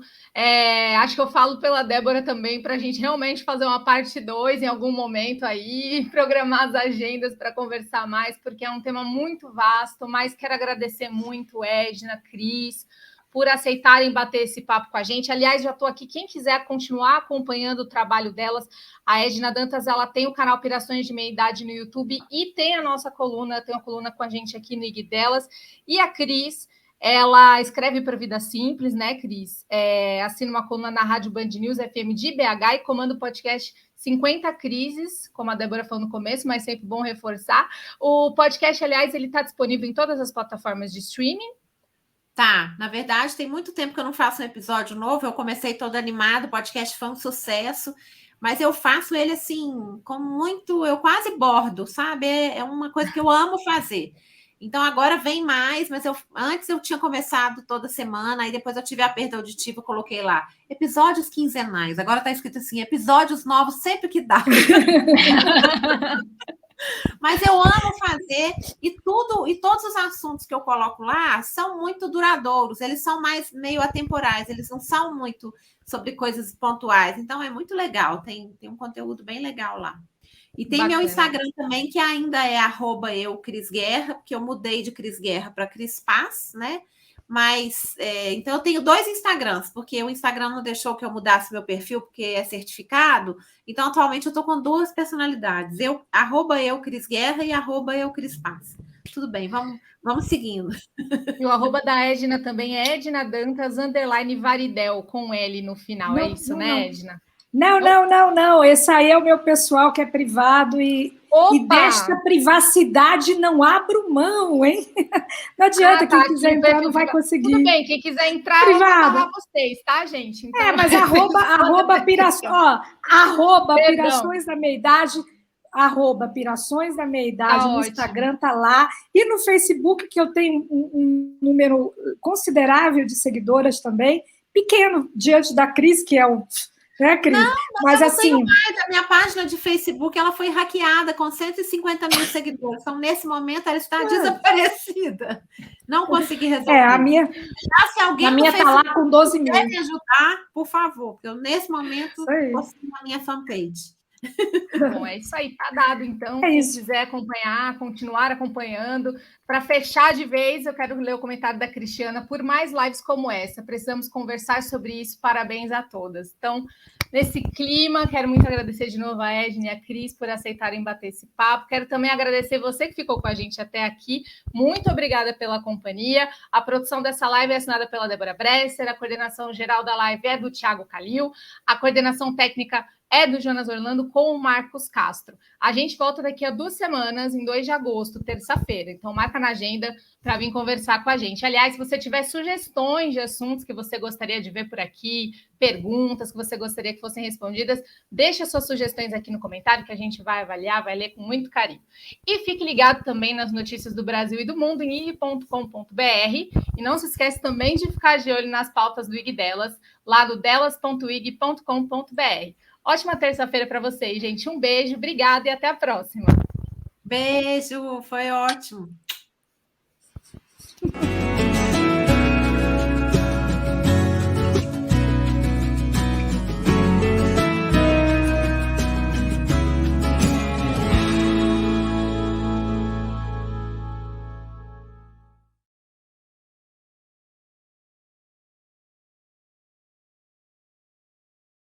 Speaker 1: Acho que eu falo pela Débora também, para a gente realmente fazer uma parte 2 em algum momento aí, programar as agendas para conversar mais, porque é um tema muito vasto, mas quero agradecer muito, Edna, Cris, por aceitarem bater esse papo com a gente. Aliás, já estou aqui, quem quiser continuar acompanhando o trabalho delas, a Edna Dantas, ela tem o canal Pirações de Meia Idade no YouTube e tem a nossa coluna, tem uma coluna com a gente aqui no IG delas. E a Cris, ela escreve para Vida Simples, né, Cris? Assina uma coluna na Rádio Band News FM de BH e comanda o podcast 50 Crises, como a Débora falou no começo, mas sempre bom reforçar. O podcast, aliás, ele está disponível em todas as plataformas de streaming.
Speaker 4: Tá, na verdade, tem muito tempo que eu não faço um episódio novo, eu comecei todo animado, o podcast foi um sucesso, mas eu faço ele assim, com muito, eu quase bordo, sabe? É uma coisa que eu amo fazer. Então, agora vem mais, mas antes eu tinha começado toda semana, aí depois eu tive a perda auditiva, coloquei lá, episódios quinzenais, agora tá escrito assim, episódios novos sempre que dá. Mas eu amo fazer e todos os assuntos que eu coloco lá são muito duradouros, eles são mais meio atemporais, eles não são muito sobre coisas pontuais, então é muito legal, tem um conteúdo bem legal lá. E tem Bacana. Meu Instagram também, que ainda é @eucrisguerra, porque eu mudei de Cris Guerra para Cris Paz, né? Mas, então eu tenho 2 Instagrams, porque o Instagram não deixou que eu mudasse meu perfil, porque é certificado. Então, atualmente, eu estou com 2 personalidades. @eucrisguerra e @eucrispaz. Tudo bem, vamos seguindo.
Speaker 1: E o @ da Edna também é Edna Dantas _Varidel, com L no final. Não, é isso, né, Edna?
Speaker 5: Não. Esse aí é o meu pessoal, que é privado e desta privacidade não abro mão, hein? Não adianta, quem quiser entrar não vai conseguir.
Speaker 1: Tudo bem, quem quiser entrar, eu vou falar vocês, tá, gente? Então,
Speaker 5: mas Pirações da Meia Idade, @Pirações da Meia Idade, no Instagram tá lá, e no Facebook, que eu tenho um número considerável de seguidoras também, pequeno, diante da Cris, que é né, Cris?
Speaker 4: Não,
Speaker 5: mas
Speaker 4: eu
Speaker 5: assim,
Speaker 4: não tenho mais. A minha página de Facebook ela foi hackeada com 150 mil seguidores. Então, nesse momento, ela está desaparecida. Não consegui resolver.
Speaker 5: a minha
Speaker 4: Se alguém
Speaker 5: está lá com 12 mil.
Speaker 4: quer me ajudar, por favor, porque eu, nesse momento, postei na minha fanpage.
Speaker 1: Bom, é isso aí, tá dado. Então,
Speaker 5: quem
Speaker 1: quiser acompanhar, continuar acompanhando. Para fechar de vez, eu quero ler o comentário da Cristiana. Por mais lives como essa, precisamos conversar sobre isso. Parabéns a todas. Então, nesse clima, quero muito agradecer de novo a Edna e a Cris por aceitarem bater esse papo. Quero também agradecer você que ficou com a gente até aqui. Muito obrigada pela companhia. A produção dessa live é assinada pela Débora Bresser, a coordenação geral da live é do Thiago Calil, a coordenação técnica é do Jonas Orlando com o Marcos Castro. A gente volta daqui a 2 semanas, em 2 de agosto, terça-feira. Então, marca na agenda para vir conversar com a gente. Aliás, se você tiver sugestões de assuntos que você gostaria de ver por aqui, perguntas que você gostaria que fossem respondidas, deixa suas sugestões aqui no comentário que a gente vai avaliar, vai ler com muito carinho. E fique ligado também nas notícias do Brasil e do mundo em ig.com.br. E não se esquece também de ficar de olho nas pautas do IG Delas, lá do delas.ig.com.br. Ótima terça-feira para vocês, gente. Um beijo, obrigada e até a próxima.
Speaker 4: Beijo, foi ótimo.